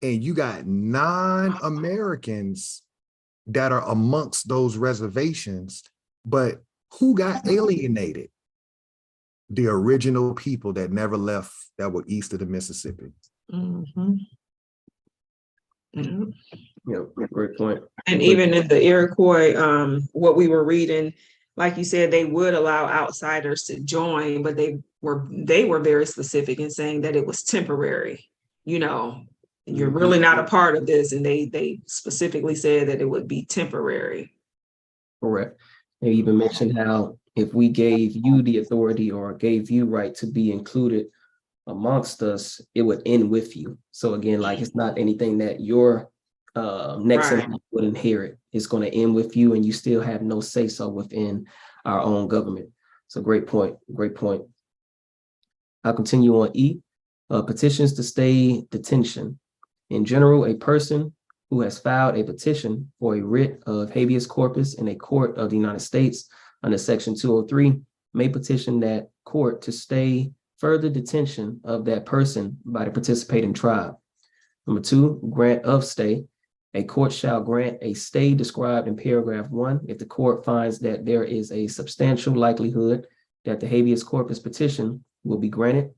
and you got non-Americans that are amongst those reservations, but who got alienated? The original people that never left, that were east of the Mississippi. Mhm. Mhm. Yeah, great point. And even in the Iroquois, what we were reading, like you said, they would allow outsiders to join, but they were very specific in saying that it was temporary. You're really not a part of this, and they specifically said that it would be temporary. Correct. They even mentioned how if we gave you the authority or gave you right to be included amongst us, it would end with you. So again, like it's not anything that your next Right. would inherit. It's going to end with you, and you still have no say so within our own government. So great point. Great point. I'll continue on E. Petitions to stay detention. In general, a person who has filed a petition for a writ of habeas corpus in a court of the United States under Section 203 may petition that court to stay further detention of that person by the participating tribe. Number 2, grant of stay. A court shall grant a stay described in paragraph 1 if the court finds that there is a substantial likelihood that the habeas corpus petition will be granted,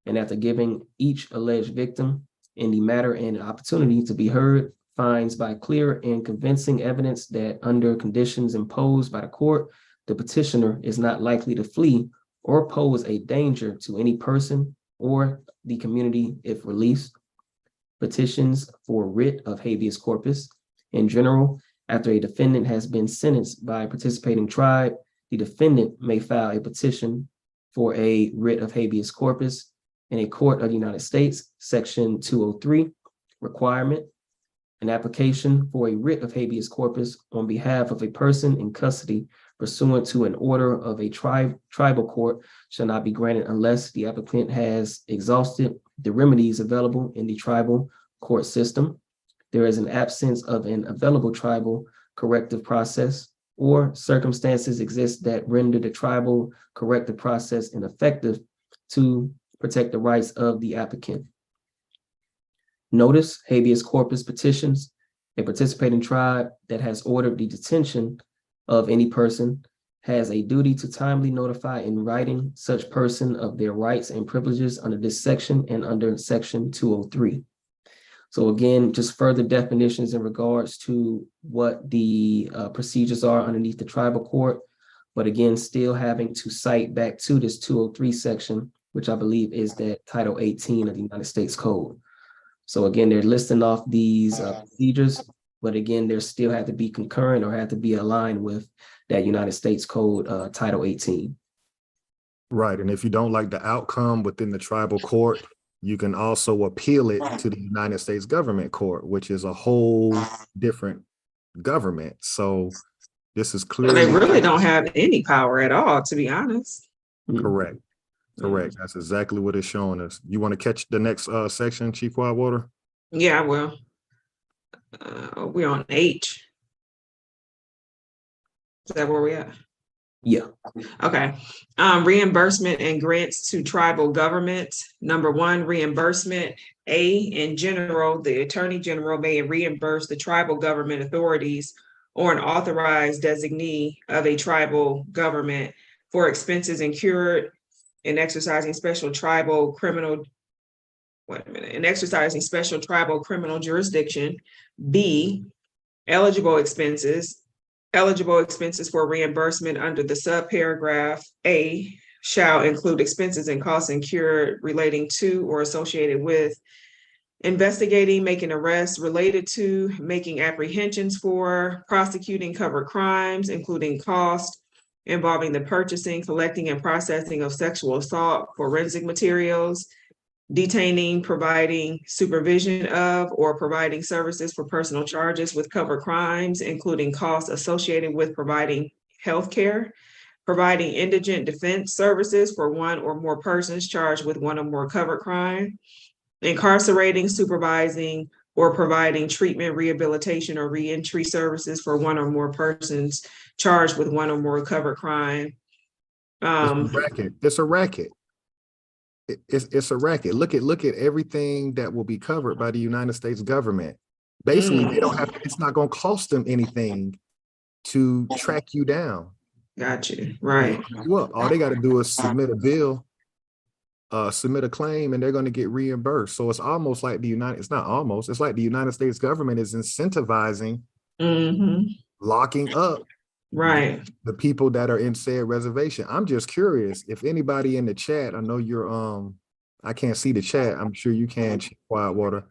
and after giving each alleged victim in the matter an opportunity to be heard, finds by clear and convincing evidence that under conditions imposed by the court, the petitioner is not likely to flee or pose a danger to any person or the community if released. Petitions for writ of habeas corpus. In general, after a defendant has been sentenced by a participating tribe, the defendant may file a petition for a writ of habeas corpus in a court of the United States, Section 203 requirement. An application for a writ of habeas corpus on behalf of a person in custody pursuant to an order of a tribal court shall not be granted unless the applicant has exhausted the remedies available in the tribal court system. There is an absence of an available tribal corrective process, or circumstances exist that render the tribal corrective process ineffective to protect the rights of the applicant. Notice habeas corpus petitions. A participating tribe that has ordered the detention of any person has a duty to timely notify in writing such person of their rights and privileges under this section and under Section 203. So again, just further definitions in regards to what the procedures are underneath the tribal court, but again, still having to cite back to this 203 section, which I believe is that Title 18 of the United States Code. So again, they're listing off these procedures, but again, there still have to be concurrent or have to be aligned with that United States Code, Title 18. Right. And if you don't like the outcome within the tribal court, you can also appeal it to the United States government court, which is a whole different government. So this is clearly— They really don't have any power at all, to be honest. Correct. Correct. That's exactly what it's showing us. You want to catch the next section, Chief Wildwater? Yeah, well, we're on H. Is that where we at? Yeah. Okay. Reimbursement and grants to tribal governments. Number 1, reimbursement. A, in general, the Attorney General may reimburse the tribal government authorities or an authorized designee of a tribal government for expenses incurred in exercising special tribal criminal jurisdiction. B, eligible expenses for reimbursement under the subparagraph A shall include expenses and costs incurred relating to or associated with investigating, making arrests related to, making apprehensions for, prosecuting covered crimes, including costs involving the purchasing, collecting, and processing of sexual assault forensic materials, detaining, providing supervision of, or providing services for personal charges with covered crimes, including costs associated with providing healthcare, providing indigent defense services for one or more persons charged with one or more covered crime, incarcerating, supervising, or providing treatment, rehabilitation, or reentry services for one or more persons charged with one or more covered crime. It's a racket. it's a racket. Look at everything that will be covered by the United States government. Basically, they don't have, it's not going to cost them anything to track you down. Got you. Right. Well, all they got to do is submit a bill, submit a claim, and they're going to get reimbursed. So it's almost like it's like the United States government is incentivizing locking up right. the people that are in said reservation. I'm just curious if anybody in the chat, I know you're, I can't see the chat. I'm sure you can, Quiet Water.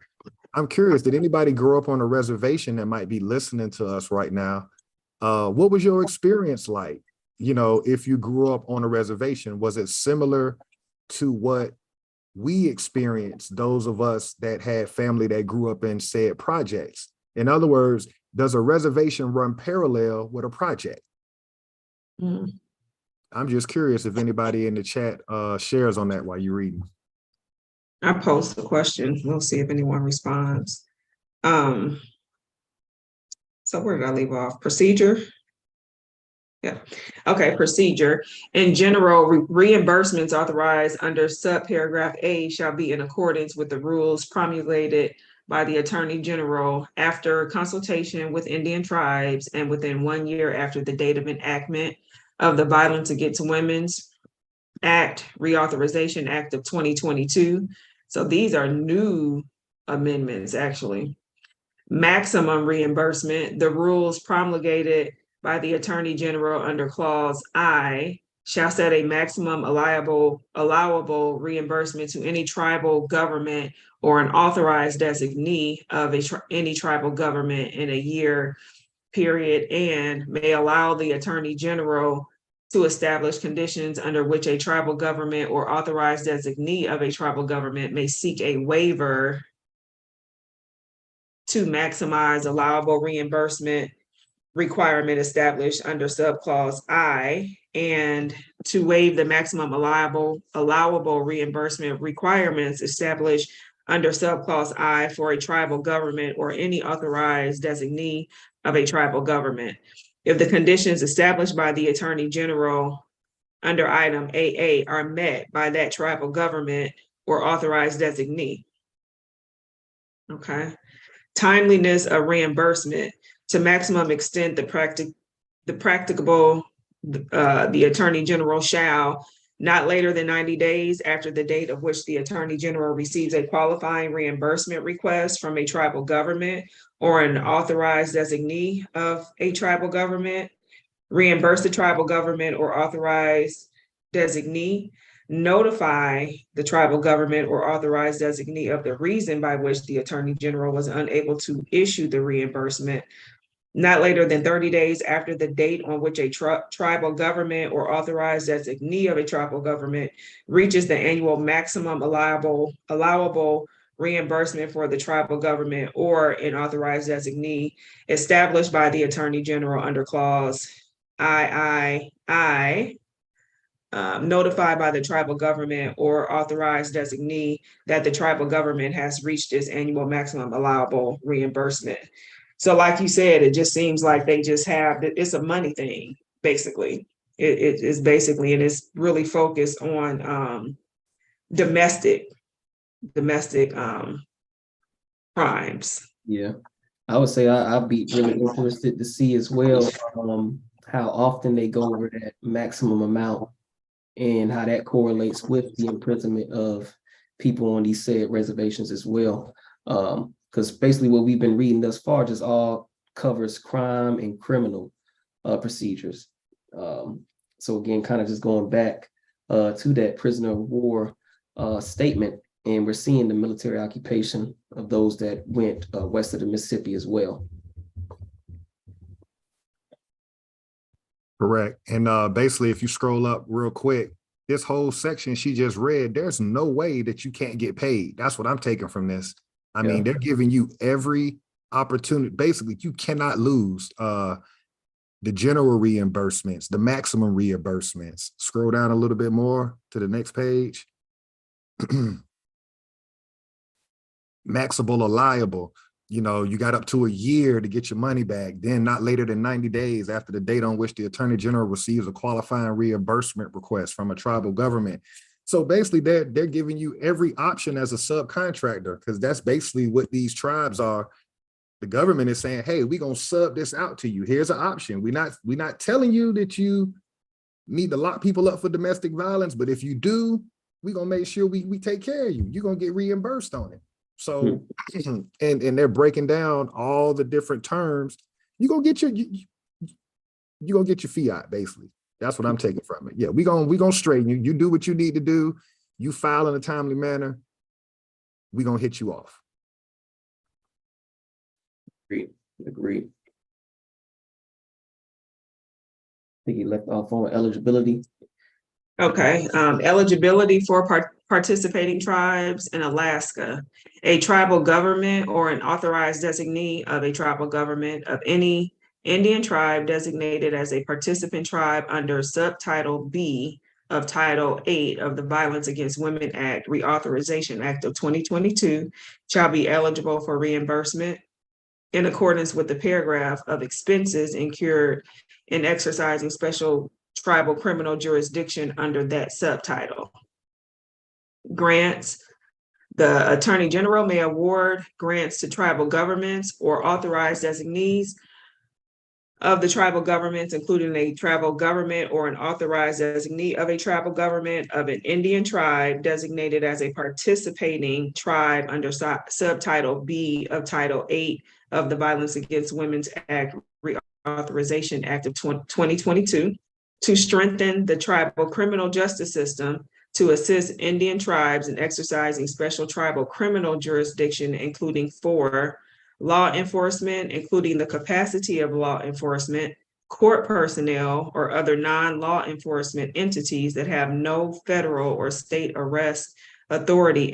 I'm curious, did anybody grow up on a reservation that might be listening to us right now? What was your experience like? You know, if you grew up on a reservation, was it similar to what we experienced, those of us that had family that grew up in said projects? In other words, does a reservation run parallel with a project? I'm just curious if anybody in the chat shares on that while you're reading. I posed the question. We'll see if anyone responds. So where did I leave off? Procedure. Yeah. Okay. Procedure. In general, reimbursements authorized under subparagraph A shall be in accordance with the rules promulgated by the Attorney General after consultation with Indian tribes and within 1 year after the date of enactment of the Violence Against Women's Act, Reauthorization Act of 2022. So these are new amendments, actually. Maximum reimbursement, the rules promulgated by the Attorney General under Clause I shall set a maximum allowable reimbursement to any tribal government or an authorized designee of any tribal government in a year period, and may allow the Attorney General to establish conditions under which a tribal government or authorized designee of a tribal government may seek a waiver to maximize allowable reimbursement requirement established under subclause I, and to waive the maximum allowable reimbursement requirements established under subclause I for a tribal government or any authorized designee of a tribal government, if the conditions established by the Attorney General under item AA are met by that tribal government or authorized designee. Okay. Timeliness of reimbursement, to maximum extent the practicable, the Attorney General shall, not later than 90 days after the date of which the Attorney General receives a qualifying reimbursement request from a tribal government or an authorized designee of a tribal government, reimburse the tribal government or authorized designee, notify the tribal government or authorized designee of the reason by which the Attorney General was unable to issue the reimbursement, not later than 30 days after the date on which a tribal government or authorized designee of a tribal government reaches the annual maximum allowable reimbursement for the tribal government or an authorized designee established by the Attorney General under clause III, notified by the tribal government or authorized designee that the tribal government has reached its annual maximum allowable reimbursement. So like you said, it just seems like they just have, it's a money thing, basically. It is basically, and it's really focused on domestic crimes. Yeah, I would say I'd be really interested to see as well how often they go over that maximum amount and how that correlates with the imprisonment of people on these said reservations as well. Because basically what we've been reading thus far just all covers crime and criminal procedures. So again, kind of just going back to that prisoner of war statement, and we're seeing the military occupation of those that went west of the Mississippi as well. Correct. And basically, if you scroll up real quick, this whole section she just read, there's no way that you can't get paid. That's what I'm taking from this. I mean, they're giving you every opportunity. Basically, you cannot lose the general reimbursements, the maximum reimbursements. Scroll down a little bit more to the next page. Maxable or liable. You know, you got up to a year to get your money back, then not later than 90 days after the date on which the Attorney General receives a qualifying reimbursement request from a tribal government. So basically they're giving you every option as a subcontractor, because that's basically what these tribes are. The government is saying, hey, we're gonna sub this out to you. Here's an option. We're not telling you that you need to lock people up for domestic violence, but if you do, we're gonna make sure we take care of you. You're gonna get reimbursed on it. So and they're breaking down all the different terms. You're gonna get your fiat, basically. That's what I'm taking from it. Yeah, we gonna straighten you. You do what you need to do. You file in a timely manner. We're gonna hit you off. Agreed. I think you left off on eligibility. Okay, eligibility for participating tribes in Alaska. A tribal government or an authorized designee of a tribal government of any Indian tribe designated as a participant tribe under Subtitle B of Title 8 of the Violence Against Women Act, Reauthorization Act of 2022, shall be eligible for reimbursement in accordance with the paragraph of expenses incurred in exercising special tribal criminal jurisdiction under that subtitle. Grants. The Attorney General may award grants to tribal governments or authorized designees of the tribal governments, including a tribal government or an authorized designee of a tribal government of an Indian tribe designated as a participating tribe under subtitle B of Title 8 of the Violence Against Women's Act, Reauthorization Act of 2022, to strengthen the tribal criminal justice system, to assist Indian tribes in exercising special tribal criminal jurisdiction, including for law enforcement, including the capacity of law enforcement, court personnel, or other non-law enforcement entities that have no federal or state arrest authority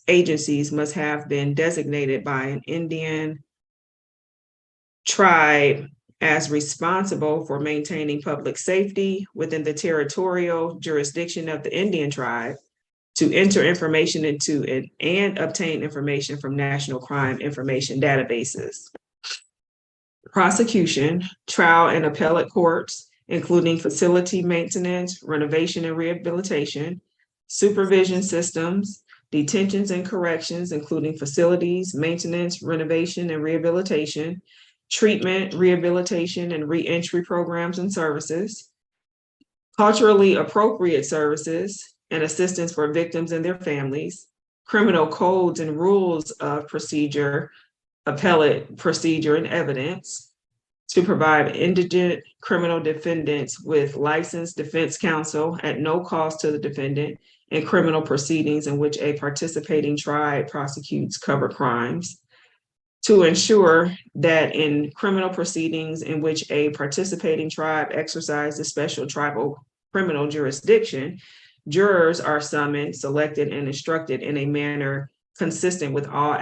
agencies must have been designated by an Indian tribe as responsible for maintaining public safety within the territorial jurisdiction of the Indian tribe, to enter information into it and obtain information from national crime information databases. Prosecution, trial and appellate courts, including facility maintenance, renovation and rehabilitation, supervision systems, detentions and corrections, including facilities, maintenance, renovation and rehabilitation, treatment, rehabilitation and reentry programs and services, culturally appropriate services and assistance for victims and their families, criminal codes and rules of procedure, appellate procedure and evidence, to provide indigent criminal defendants with licensed defense counsel at no cost to the defendant in criminal proceedings in which a participating tribe prosecutes covered crimes, to ensure that in criminal proceedings in which a participating tribe exercises special tribal criminal jurisdiction, jurors are summoned, selected, and instructed in a manner consistent with all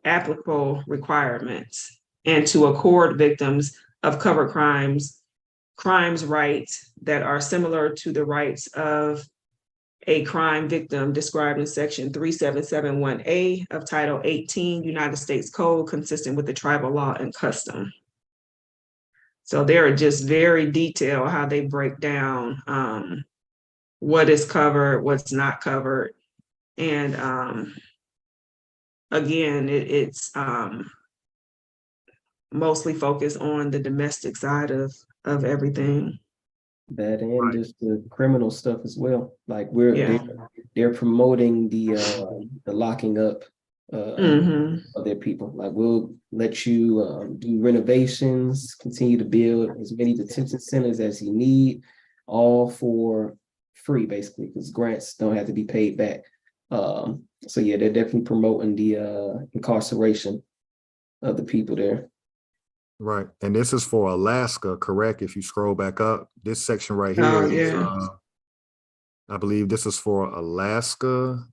applicable requirements, and to accord victims of covered crimes rights that are similar to the rights of a crime victim described in Section 3771A of Title 18 United States Code, consistent with the tribal law and custom. So they're just very detailed how they break down what is covered, what's not covered. And again, it's mostly focused on the domestic side of everything. That and just the criminal stuff as well. Like they're promoting the locking up of their people. Like, we'll let you do renovations, continue to build as many detention centers as you need, all for free, basically, because grants don't have to be paid back. So yeah, they're definitely promoting the incarceration of the people there. Right. And this is for Alaska, correct? If you scroll back up, this section right here is, I believe this is for Alaska.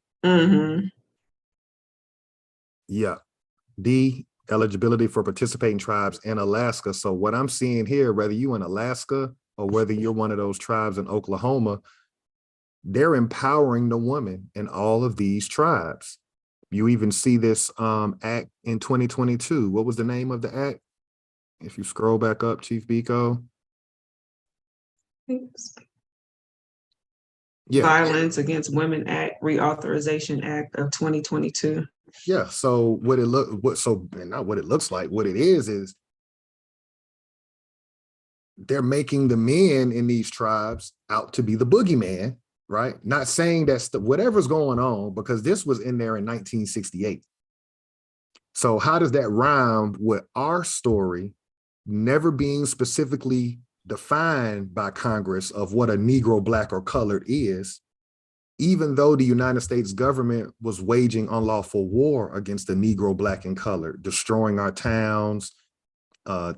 Yeah. D, eligibility for participating tribes in Alaska. So what I'm seeing here, whether you in Alaska or whether you're one of those tribes in Oklahoma, they're empowering the woman in all of these tribes. You even see this act in 2022. What was the name of the act? If you scroll back up, Chief Biko. Yeah. Violence Against Women Act, Reauthorization Act of 2022. Yeah. So not what it looks like, what it is they're making the men in these tribes out to be the boogeyman, right? Not saying that's whatever's going on, because this was in there in 1968. So how does that rhyme with our story never being specifically defined by Congress of what a Negro, Black, or colored is, even though the United States government was waging unlawful war against the Negro, Black, and colored, destroying our towns,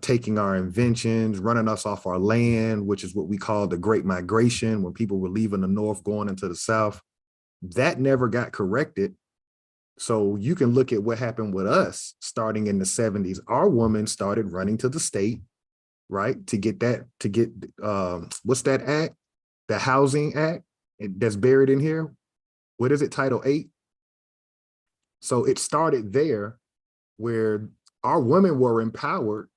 taking our inventions, running us off our land, which is what we call the Great Migration, when people were leaving the North, going into the South. That never got corrected. So you can look at what happened with us starting in the 70s. Our women started running to the state, right? What's that act? The Housing Act that's buried in here. What is it? Title 8. So it started there where our women were empowered,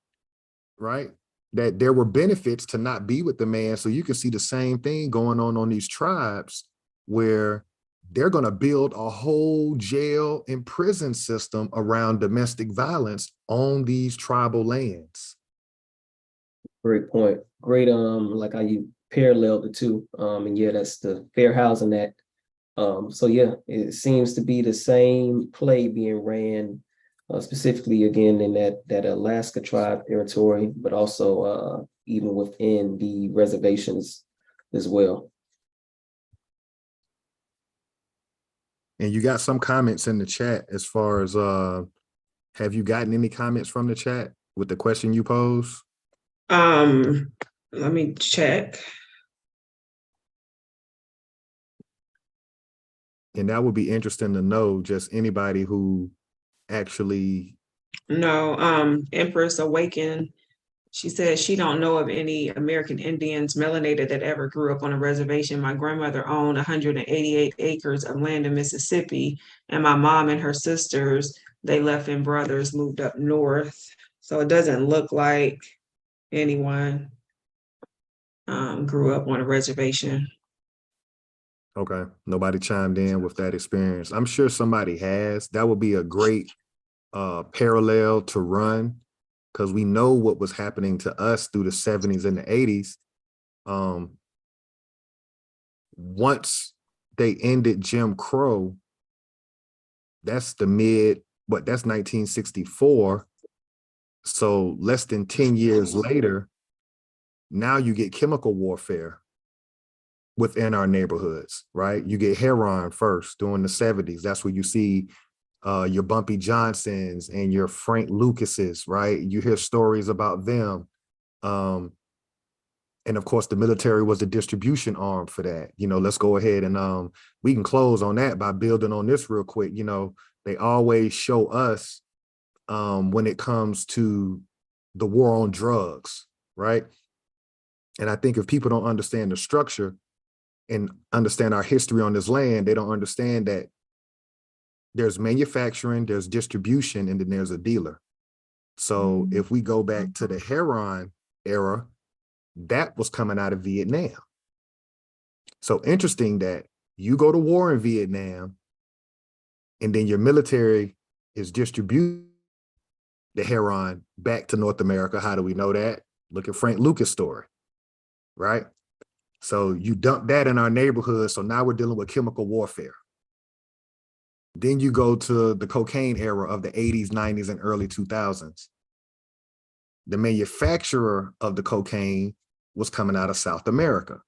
right? That there were benefits to not be with the man. So you can see the same thing going on these tribes where they're going to build a whole jail and prison system around domestic violence on these tribal lands. Great point. Great, like how you paralleled the two. And yeah, that's the Fair Housing Act. So yeah, it seems to be the same play being ran specifically again in that Alaska tribe territory, but also even within the reservations as well. And you got some comments in the chat as far as, have you gotten any comments from the chat with the question you posed? Let me check. And that would be interesting to know, just anybody who actually. No, Empress Awaken, she says she don't know of any American Indians melanated that ever grew up on a reservation. My grandmother owned 188 acres of land in Mississippi, and my mom and her sisters, they left in brothers, moved up north. So it doesn't look like anyone grew up on a reservation. Okay, nobody chimed in with that experience. I'm sure somebody has. That would be a great parallel to run, because we know what was happening to us through the 70s and the 80s. Once they ended Jim Crow, that's that's 1964. So less than 10 years later, now you get chemical warfare within our neighborhoods, right? You get heroin first during the 70s. That's where you see your Bumpy Johnsons and your Frank Lucases, right? You hear stories about them. And of course, the military was the distribution arm for that. You know, let's go ahead and we can close on that by building on this real quick. You know, they always show us when it comes to the war on drugs, right? And I think if people don't understand the structure and understand our history on this land, they don't understand that there's manufacturing, there's distribution, and then there's a dealer. So if we go back to the heroin era, that was coming out of Vietnam. So interesting that you go to war in Vietnam and then your military is distributing the heroin back to North America. How do we know that? Look at Frank Lucas' story, right? So you dump that in our neighborhood. So now we're dealing with chemical warfare. Then you go to the cocaine era of the 80s, 90s, and early 2000s. The manufacturer of the cocaine was coming out of South America.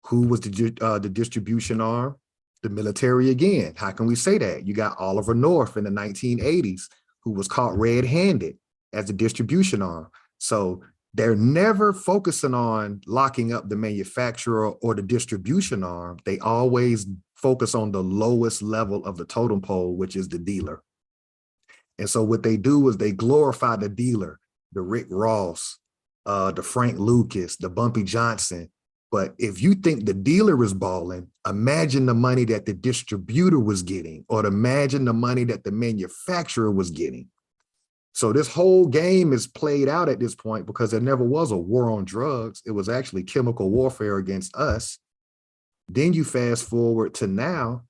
Who was the distribution arm? The military again. How can we say that? You got Oliver North in the 1980s, who was caught red-handed as the distribution arm. So they're never focusing on locking up the manufacturer or the distribution arm. They always focus on the lowest level of the totem pole, which is the dealer. And so what they do is they glorify the dealer, the Rick Ross, the Frank Lucas, the Bumpy Johnson. But if you think the dealer is balling, imagine the money that the distributor was getting, or imagine the money that the manufacturer was getting. So this whole game is played out at this point because there never was a war on drugs. It was actually chemical warfare against us. Then you fast forward to now,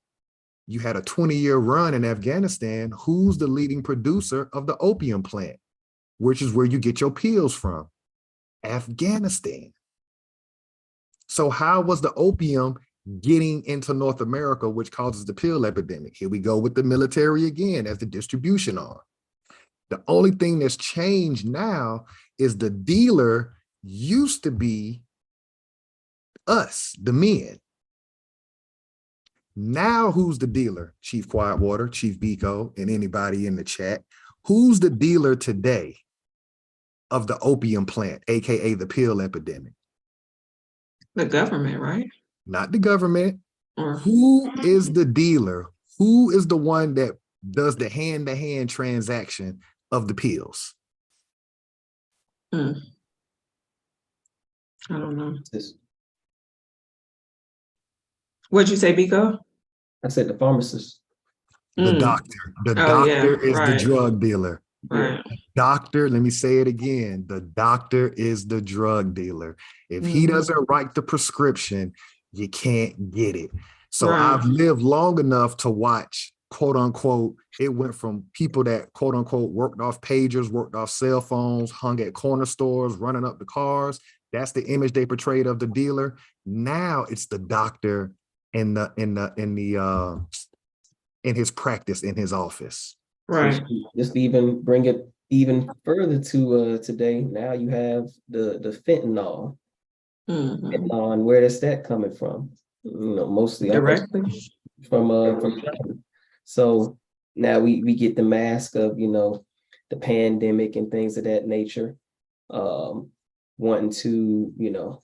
you had a 20-year run in Afghanistan. Who's the leading producer of the opium plant, which is where you get your pills from? Afghanistan. So how was the opium getting into North America, which causes the pill epidemic? Here we go with the military again as the distribution arm. The only thing that's changed now is the dealer used to be us, the men. Now who's the dealer? Chief Quietwater, Chief Biko, and anybody in the chat. Who's the dealer today of the opium plant, AKA the pill epidemic? The government, right? Not the government. Or Who is the dealer? Who is the one that does the hand-to-hand transaction of the pills? I don't know. What'd you say, Biko? I said the pharmacist. The doctor. The Oh, doctor yeah, is the right. drug dealer. Right. Doctor, let me say it again. The doctor is the drug dealer. If he doesn't write the prescription, you can't get it. So Right. I've lived long enough to watch, quote unquote, it went from people that, quote unquote, worked off pagers, worked off cell phones, hung at corner stores, running up the cars. That's the image they portrayed of the dealer. Now it's the doctor in his practice, in his office. Right. Just to even bring it even further to today, now you have the fentanyl. Fentanyl, and where is that coming from? You know, mostly Directly from China. So now we get the mask of, you know, the pandemic and things of that nature, wanting to, you know,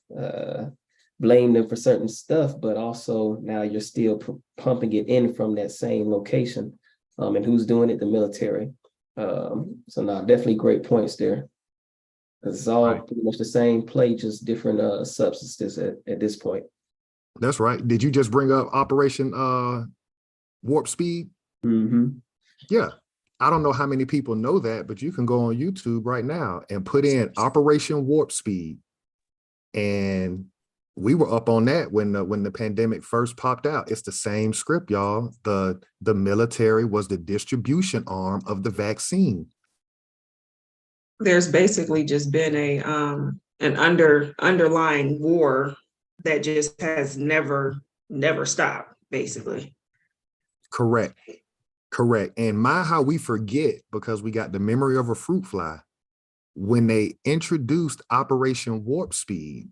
blame them for certain stuff, but also now you're still pumping it in from that same location. And who's doing it? The military. So now definitely great points there. It's all pretty much the same play, just different substances at this point. That's right. Did you just bring up Operation Warp Speed? Yeah. I don't know how many people know that, but you can go on YouTube right now and put in Operation Warp Speed. And we were up on that when the pandemic first popped out. It's the same script, y'all. The military was the distribution arm of the vaccine. there's basically just been an underlying war that just has never stopped, basically. Correct. And how we forget, because we got the memory of a fruit fly. When they introduced Operation Warp Speed,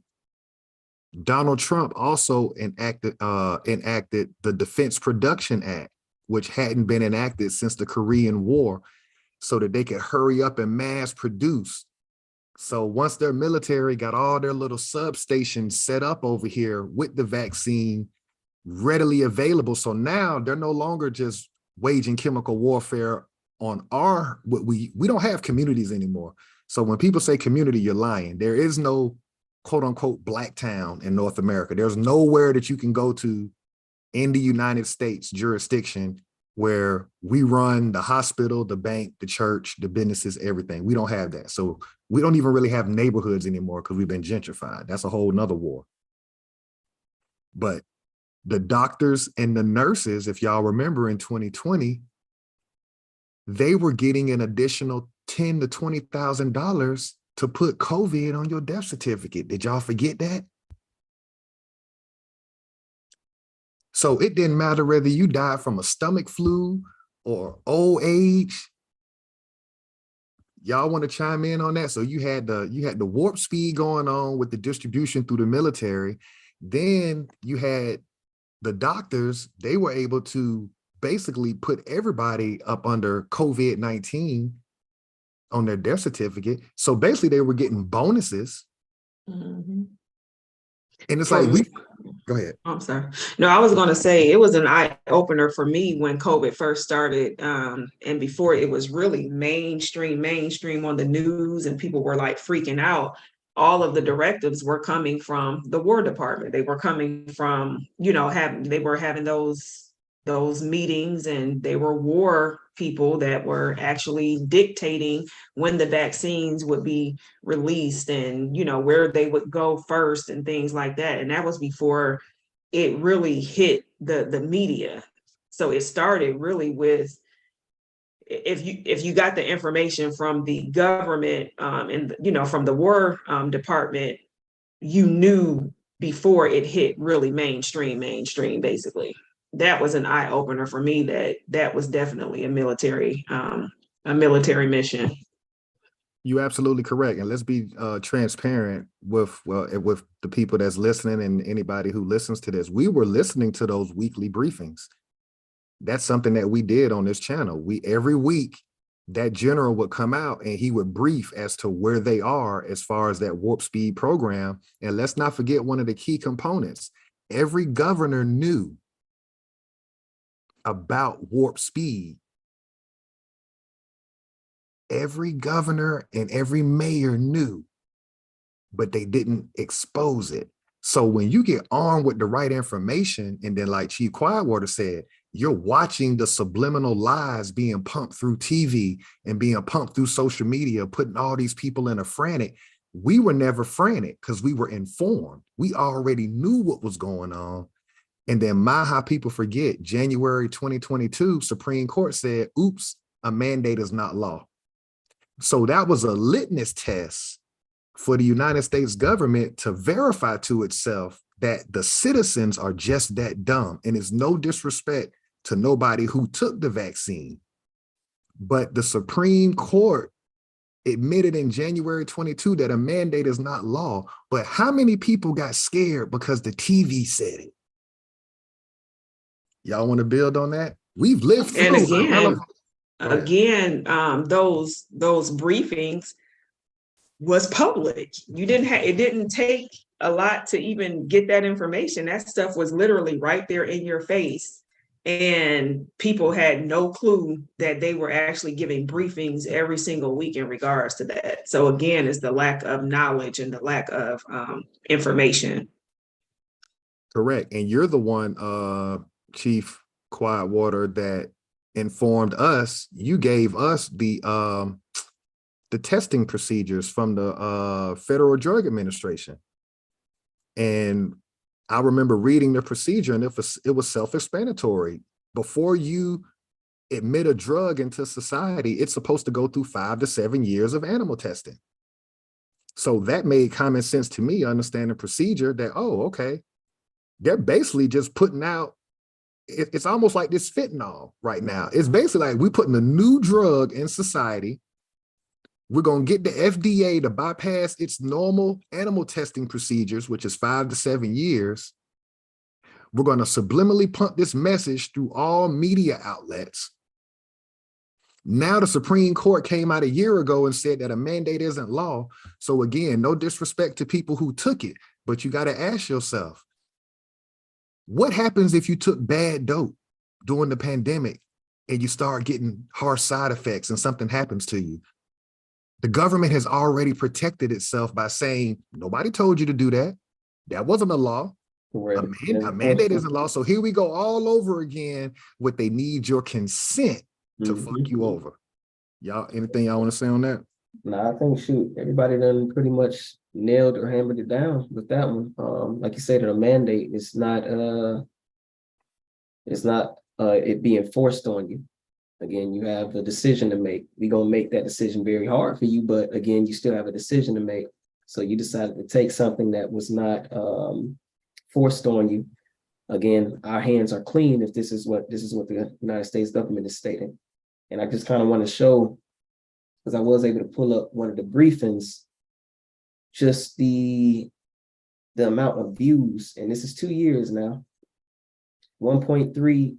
Donald Trump also enacted the Defense Production Act, which hadn't been enacted since the Korean War, so that they could hurry up and mass produce. So once their military got all their little substations set up over here with the vaccine readily available, so now they're no longer just waging chemical warfare on we don't have communities anymore. So when people say community, you're lying. There is no quote unquote black town in North America. There's nowhere that you can go to in the United States jurisdiction where we run the hospital, the bank, the church, the businesses, everything. We don't have that. So we don't even really have neighborhoods anymore because we've been gentrified. That's a whole nother war. But the doctors and the nurses, if y'all remember in 2020, they were getting an additional $10,000 to $20,000 to put COVID on your death certificate. Did y'all forget that? So it didn't matter whether you died from a stomach flu or old age. Y'all want to chime in on that? So you had the warp speed going on with the distribution through the military. Then you had the doctors. They were able to basically put everybody up under COVID-19 on their death certificate. So basically they were getting bonuses. And it's like, go ahead. I'm sorry. No, I was going to say it was an eye opener for me when COVID first started. And before it was really mainstream on the news and people were like freaking out. All of the directives were coming from the War Department. They were coming from, they were having those meetings, and they were war people that were actually dictating when the vaccines would be released and, where they would go first and things like that. And that was before it really hit the media. So it started really with, if you got the information from the government, and from the War Department, you knew before it hit really mainstream basically. That was an eye opener for me, that was definitely a military mission. You absolutely correct. And let's be transparent with the people that's listening and anybody who listens to this. We were listening to those weekly briefings. That's something that we did on this channel. Every week, that general would come out and he would brief as to where they are as far as that warp speed program. And let's not forget one of the key components. Every governor knew about warp speed. Every governor and every mayor knew, but they didn't expose it. So when you get armed with the right information, and then like Chief Quietwater said, you're watching the subliminal lies being pumped through TV and being pumped through social media, putting all these people in a frantic. We were never frantic because we were informed. We already knew what was going on. And then how people forget, January 2022, Supreme Court said, oops, a mandate is not law. So that was a litmus test for the United States government to verify to itself that the citizens are just that dumb. And it's no disrespect to nobody who took the vaccine. But the Supreme Court admitted in January 22 that a mandate is not law. But how many people got scared because the TV said it? Y'all want to build on that? We've lived through. And again, those briefings was public. It didn't take a lot to even get that information. That stuff was literally right there in your face. And people had no clue that they were actually giving briefings every single week in regards to that. So again, it's the lack of knowledge and the lack of information. Correct. And you're the one, Chief Quietwater, that informed us. You gave us the testing procedures from the Federal Drug Administration. And I remember reading the procedure, and it was self-explanatory. Before you admit a drug into society, it's supposed to go through 5 to 7 years of animal testing. So that made common sense to me, understand the procedure that, oh, okay, they're basically just putting out, it's almost like this fentanyl right now. It's basically like we're putting a new drug in society. We're going to get the FDA to bypass its normal animal testing procedures, which is 5 to 7 years. We're going to subliminally pump this message through all media outlets. Now the Supreme Court came out a year ago and said that a mandate isn't law. So again, no disrespect to people who took it, but you got to ask yourself, what happens if you took bad dope during the pandemic and you start getting harsh side effects and something happens to you? The government has already protected itself by saying, nobody told you to do that. That wasn't a law. A mandate isn't law. So here we go all over again with they need your consent to fuck you over. Y'all, anything y'all want to say on that? No, I think, shoot, everybody done pretty much nailed or hammered it down with that one. Like you said, a mandate, it's not it being forced on you. Again, you have a decision to make. We're going to make that decision very hard for you, but again, you still have a decision to make. So you decided to take something that was not forced on you. Again, our hands are clean if this is what the United States government is stating. And I just kind of want to show, because I was able to pull up one of the briefings, just the amount of views, and this is 2 years now, 1.3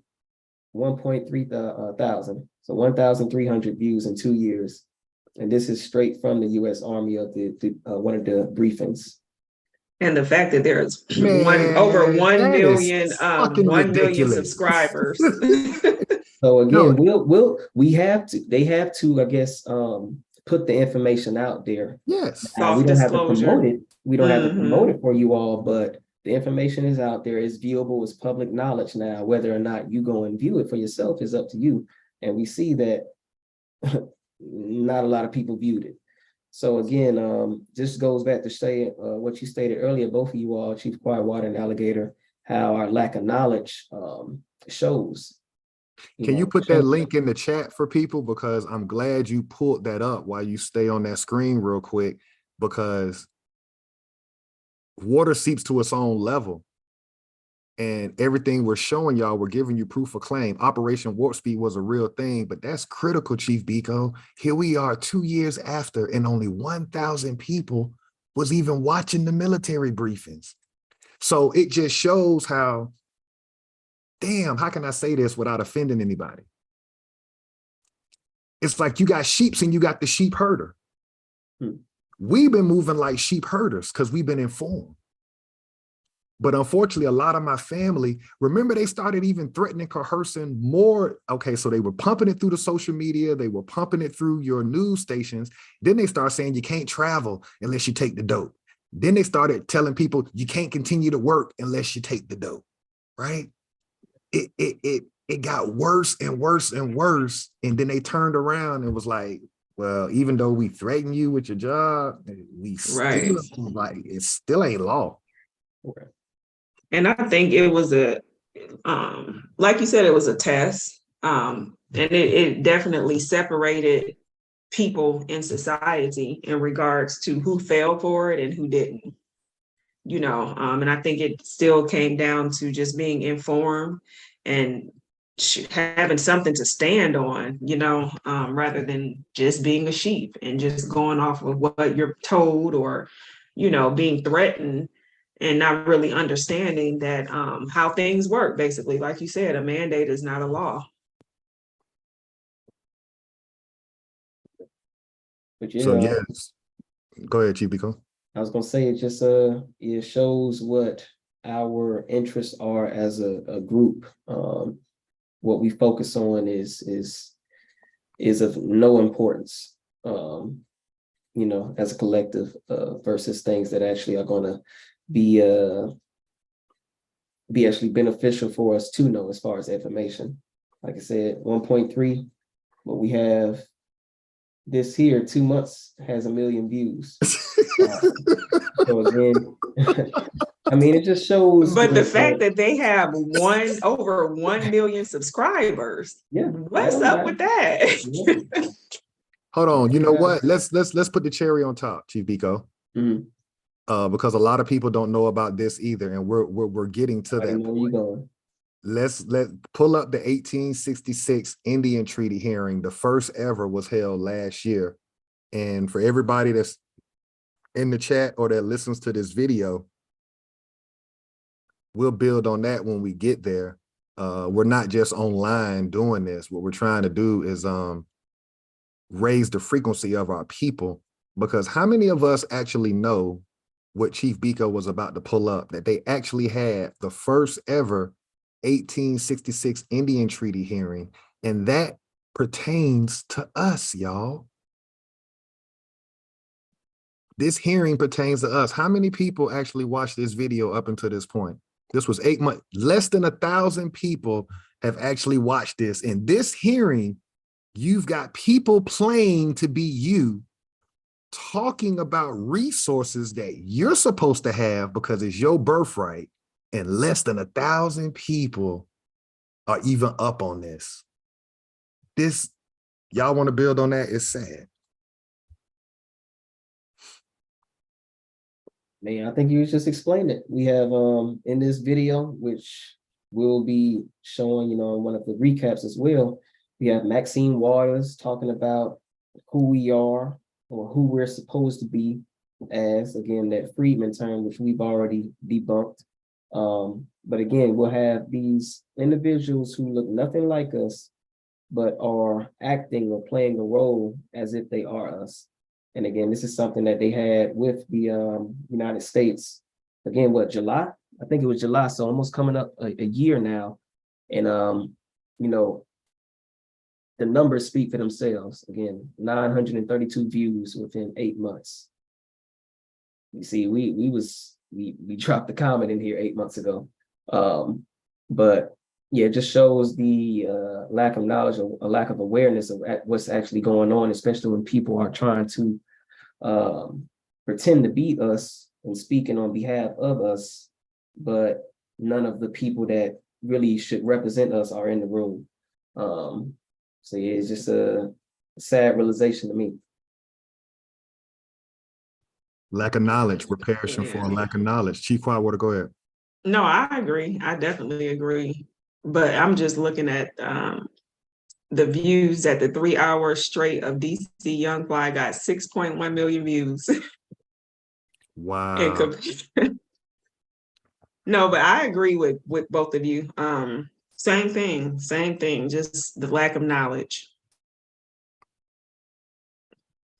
thousand, so 1,300 views in 2 years. And this is straight from the U.S. Army of one of the briefings. And the fact that there's over 1 million, 1 million subscribers. So again, they have to, I guess, put the information out there. Yes. We don't have to promote it. We don't have to promote it for you all, but the information is out there. It's viewable. It's public knowledge now. Whether or not you go and view it for yourself is up to you. And we see that not a lot of people viewed it. So again, this goes back to say what you stated earlier, both of you all, Chief Quietwater and Alligator. how our lack of knowledge shows. Can you put that link in the chat for people? Because I'm glad you pulled that up while you stay on that screen real quick, because water seeps to its own level. And everything we're showing y'all, we're giving you proof of claim. Operation Warp Speed was a real thing, but that's critical, Chief Biko. Here we are 2 years after, and only 1,000 people was even watching the military briefings. So it just shows how, damn, how can I say this without offending anybody? It's like you got sheeps and you got the sheep herder. We've been moving like sheep herders because we've been informed. But unfortunately, a lot of my family, remember, they started even threatening, coercing more. Okay, so they were pumping it through the social media. They were pumping it through your news stations. Then they start saying you can't travel unless you take the dope. Then they started telling people you can't continue to work unless you take the dope, right? It got worse and worse and worse. And then they turned around and was like, well, even though we threaten you with your job, we still, like, it still ain't law. Okay. And I think it was like you said, it was a test. And it definitely separated people in society in regards to who fell for it and who didn't, you know. And I think it still came down to just being informed and having something to stand on, you know, rather than just being a sheep and just going off of what you're told, or, you know, being threatened and not really understanding that how things work. Basically, like you said, a mandate is not a law. But yeah, so yes, go ahead, Chief Biko. I was gonna say, it just it shows what our interests are as a group. What we focus on is of no importance, you know, as a collective, versus things that actually are gonna be actually beneficial for us to know as far as information. Like I said, 1.3, but we have this here, 2 months has 1 million views. So again, I mean, it just shows. But the fact that they have over 1 million subscribers, yeah, what's up with that? Yeah. Hold on, you know what? Let's put the cherry on top, Chief Biko. Because a lot of people don't know about this either, and we're getting to that point. Let's pull up the 1866 Indian Treaty hearing. The first ever was held last year. And for everybody that's in the chat or that listens to this video, we'll build on that when we get there. We're not just online doing this. What we're trying to do is raise the frequency of our people, because how many of us actually know what Chief Biko was about to pull up, that they actually had the first ever 1866 Indian Treaty hearing, and that pertains to us, y'all. This hearing pertains to us. How many people actually watched this video up until this point? This was 8 months, less than 1,000 people have actually watched this. In this hearing, you've got people playing to be you, talking about resources that you're supposed to have because it's your birthright, and less than 1,000 people are even up on this. This, y'all want to build on that? It's sad. Man, I think you just explained it. We have in this video, which we'll be showing, you know, in one of the recaps as well, we have Maxine Waters talking about who we are, or who we're supposed to be as, again, that Friedman term, which we've already debunked. But again, we'll have these individuals who look nothing like us, but are acting or playing a role as if they are us. And again, this is something that they had with the United States. Again, what, July? I think it was July, so almost coming up a year now. And, you know, the numbers speak for themselves. Again, 932 views within 8 months. You see, we dropped the comment in here 8 months ago. But yeah, it just shows the lack of knowledge or a lack of awareness of what's actually going on, especially when people are trying to pretend to be us and speaking on behalf of us, but none of the people that really should represent us are in the room. So yeah, it's just a sad realization to me. Lack of knowledge, reparation for a lack of knowledge. Chief Quietwater, go ahead. No, I agree. I definitely agree. But I'm just looking at the views that the 3 hours straight of DC Young Fly got 6.1 million views. Wow. No, but I agree with both of you. Same thing, just the lack of knowledge.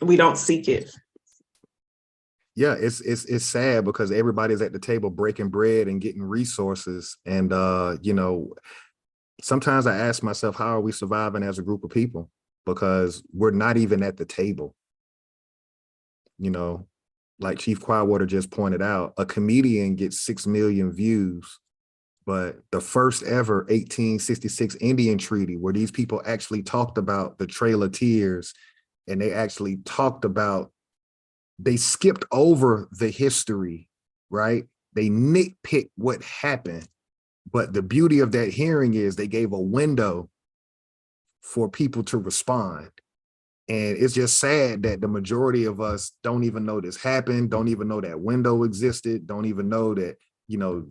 We don't seek it. Yeah, it's sad because everybody's at the table breaking bread and getting resources. And you know, sometimes I ask myself, how are we surviving as a group of people? Because we're not even at the table. You know, like Chief Quietwater just pointed out, a comedian gets 6 million views, but the first ever 1866 Indian Treaty, where these people actually talked about the Trail of Tears, and they actually talked about, they skipped over the history, right? They nitpicked what happened. But the beauty of that hearing is they gave a window for people to respond. And it's just sad that the majority of us don't even know this happened, don't even know that window existed, don't even know that, you know,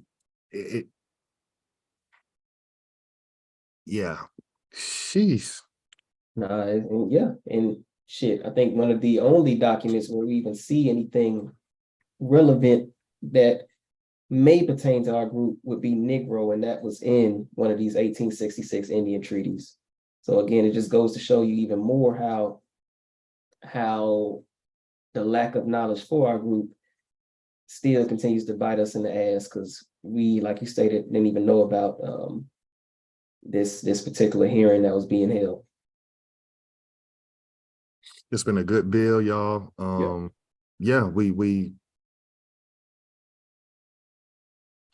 yeah. Sheesh. And yeah, and shit, I think one of the only documents where we even see anything relevant that may pertain to our group would be Negro, and that was in one of these 1866 Indian treaties. So again, it just goes to show you even more how the lack of knowledge for our group still continues to bite us in the ass, because we, like you stated, didn't even know about this particular hearing that was being held. It's been a good bill, y'all. Yeah, we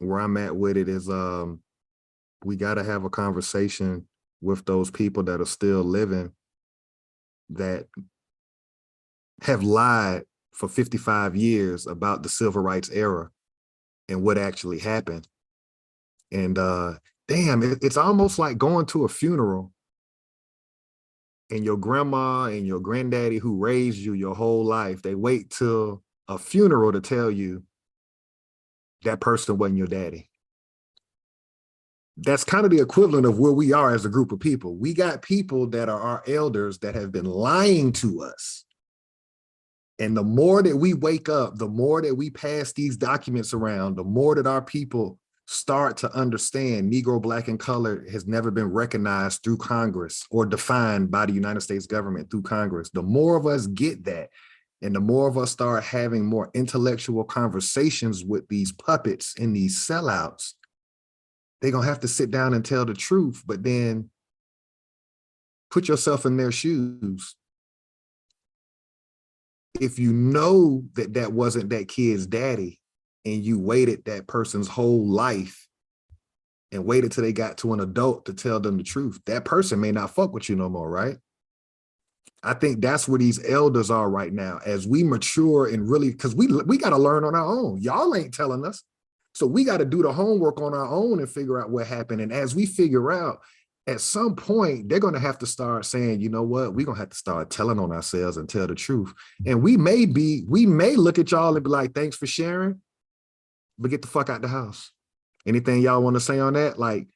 where I'm at with it is we got to have a conversation with those people that are still living, that have lied for 55 years about the civil rights era and what actually happened. And damn, it's almost like going to a funeral and your grandma and your granddaddy who raised you your whole life, they wait till a funeral to tell you that person wasn't your daddy. That's kind of the equivalent of where we are as a group of people. We got people that are our elders that have been lying to us. And the more that we wake up, the more that we pass these documents around, the more that our people start to understand Negro, Black, and color has never been recognized through Congress or defined by the United States government through Congress. The more of us get that, and the more of us start having more intellectual conversations with these puppets and these sellouts, they're going to have to sit down and tell the truth, but then put yourself in their shoes. If you know that that wasn't that kid's daddy and you waited that person's whole life and waited till they got to an adult to tell them the truth, that person may not fuck with you no more, right? I think that's where these elders are right now as we mature and really, because we got to learn on our own. Y'all ain't telling us. So we got to do the homework on our own and figure out what happened. And as we figure out, at some point, they're going to have to start saying, you know what, we're going to have to start telling on ourselves and tell the truth. And we may look at y'all and be like, thanks for sharing, but get the fuck out the house. Anything y'all want to say on that? Like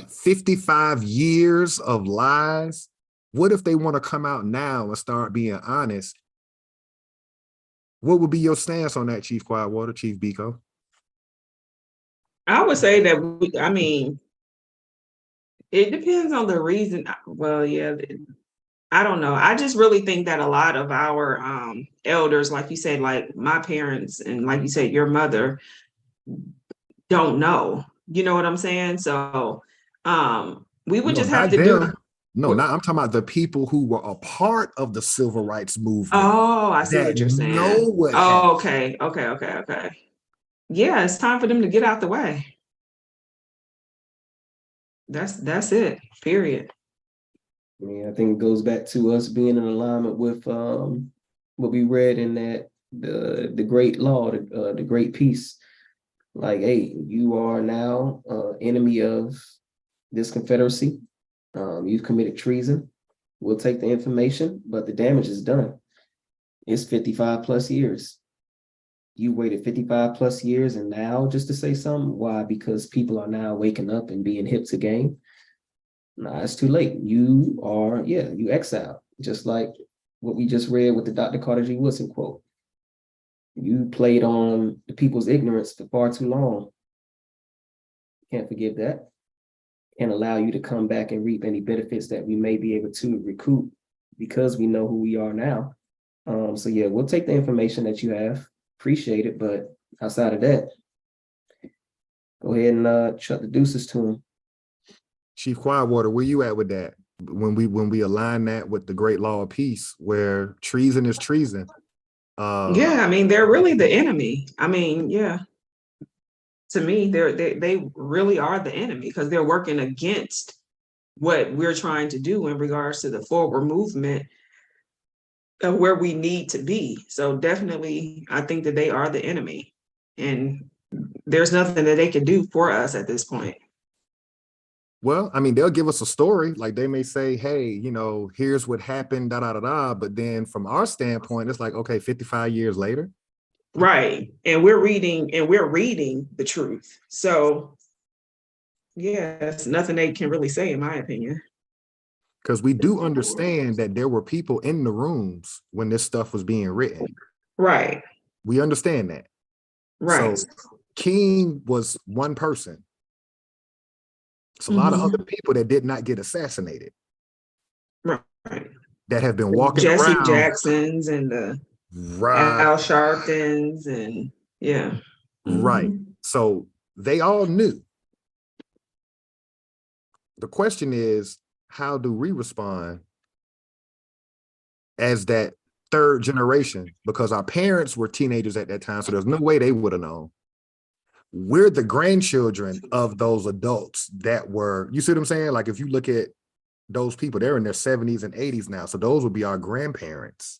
55 years of lies. What if they want to come out now and start being honest? What would be your stance on that, Chief Quietwater, Chief Biko? I would say that it depends on the reason. Well, yeah, I don't know. I just really think that a lot of our elders, like you said, like my parents and like you said, your mother, don't know. You know what I'm saying? So we would just have to do. No, I'm talking about the people who were a part of the civil rights movement. Oh, I see what you're saying. Know what happened. Okay. Yeah, it's time for them to get out the way. That's it, period. Yeah, I think it goes back to us being in alignment with what we read in that the great law, the great peace. Like, hey, you are now enemy of this Confederacy. You've committed treason. We'll take the information, but the damage is done. It's 55 plus years. You waited 55 plus years, and now just to say something, why? Because people are now waking up and being hip to game. Nah, it's too late. You are, you exiled, just like what we just read with the Dr. Carter G. Woodson quote. You played on the people's ignorance for far too long. Can't forgive that. And allow you to come back and reap any benefits that we may be able to recoup because we know who we are now. So yeah, we'll take the information that you have. Appreciate it, but outside of that, go ahead and chuck the deuces to him. Chief Quietwater, where you at with that? When we align that with the great law of peace, where treason is treason. Yeah, I mean, they're really the enemy. I mean, yeah. To me, they really are the enemy because they're working against what we're trying to do in regards to the forward movement of where we need to be. So definitely, I think that they are the enemy, and there's nothing that they can do for us at this point. Well, I mean, they'll give us a story. Like they may say, hey, you know, here's what happened, da, da, da, da. But then from our standpoint, it's like, okay, 55 years later. Right. And we're reading the truth. So yeah, it's nothing they can really say, in my opinion. Because we do understand that there were people in the rooms when this stuff was being written. Right. We understand that. Right. So King was one person. It's a lot of other people that did not get assassinated. Right. That have been walking Jesse around. Jacksons and the Al Sharptons and yeah. Right. So they all knew. The question is, how do we respond as that third generation? Because our parents were teenagers at that time, so there's no way they would have known. We're the grandchildren of those adults that were, you see what I'm saying? Like if you look at those people, they're in their 70s and 80s now. So those would be our grandparents.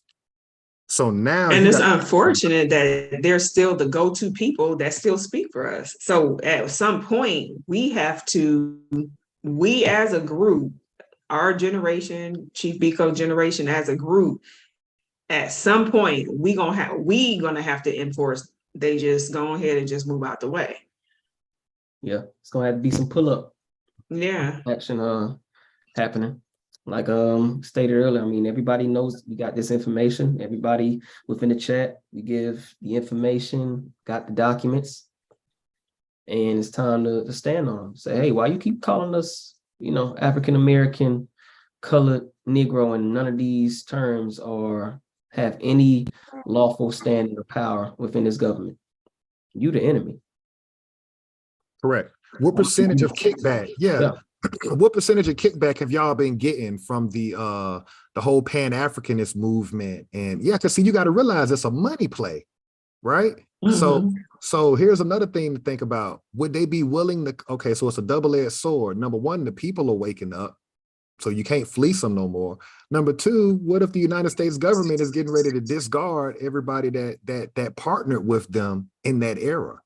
So now, and it's unfortunate that they're still the go-to people that still speak for us. So at some point, we as a group, our generation, Chief Biko generation as a group, at some point, we gonna have to enforce. They just go ahead and just move out the way. Yeah, it's gonna have to be some pull-up. Yeah. Action happening. Like stated earlier, I mean, everybody knows we got this information. Everybody within the chat, we give the information, got the documents, and it's time to stand on them. Say, hey, why you keep calling us, you know, African American, colored, Negro, and none of these terms have any lawful standing or power within this government? You the enemy. Correct. What percentage of kickback? Yeah. What percentage of kickback have y'all been getting from the whole Pan-Africanist movement? And yeah, because see, you got to realize it's a money play, right? So here's another thing to think about. Would they be willing to, okay, so it's a double-edged sword. Number one, the people are waking up, so you can't fleece them no more. Number two, what if the United States government is getting ready to discard everybody that partnered with them in that era,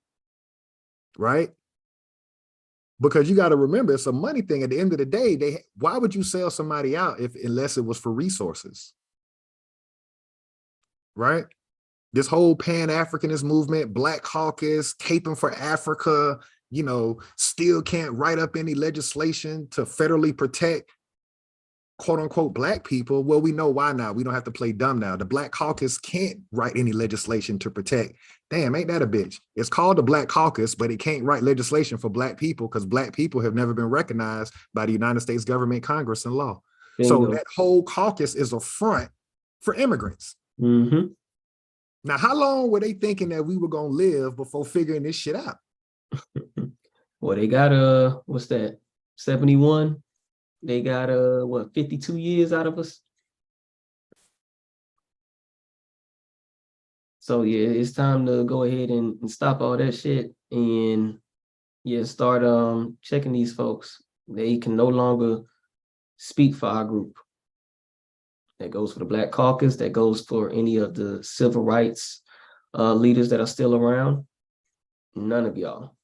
right? Because you got to remember, it's a money thing. At the end of the day, why would you sell somebody out unless it was for resources? Right? This whole Pan-Africanist movement, Black Caucus, caping for Africa, you know, still can't write up any legislation to federally protect quote unquote Black people. Well, we know why now. We don't have to play dumb now. The Black Caucus can't write any legislation to protect. Damn, ain't that a bitch? It's called the Black Caucus, but it can't write legislation for Black people because Black people have never been recognized by the United States government, Congress, and law. So that whole caucus is a front for immigrants. Now, how long were they thinking that we were going to live before figuring this shit out? Well, they got, what's that, 71? They got, 52 years out of us? So yeah, it's time to go ahead and stop all that shit and start checking these folks. They can no longer speak for our group. That goes for the Black Caucus, that goes for any of the civil rights leaders that are still around. None of y'all.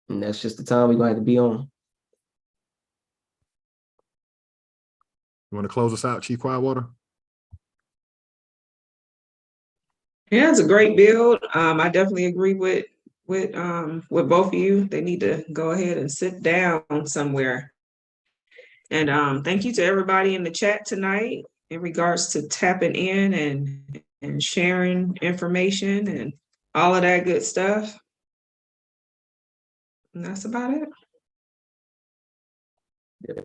And that's just the time we're gonna have to be on. You want to close us out, Chief Quietwater? Yeah, it's a great build. I definitely agree with both of you. They need to go ahead and sit down somewhere. And thank you to everybody in the chat tonight in regards to tapping in and sharing information and all of that good stuff. And that's about it. Yeah.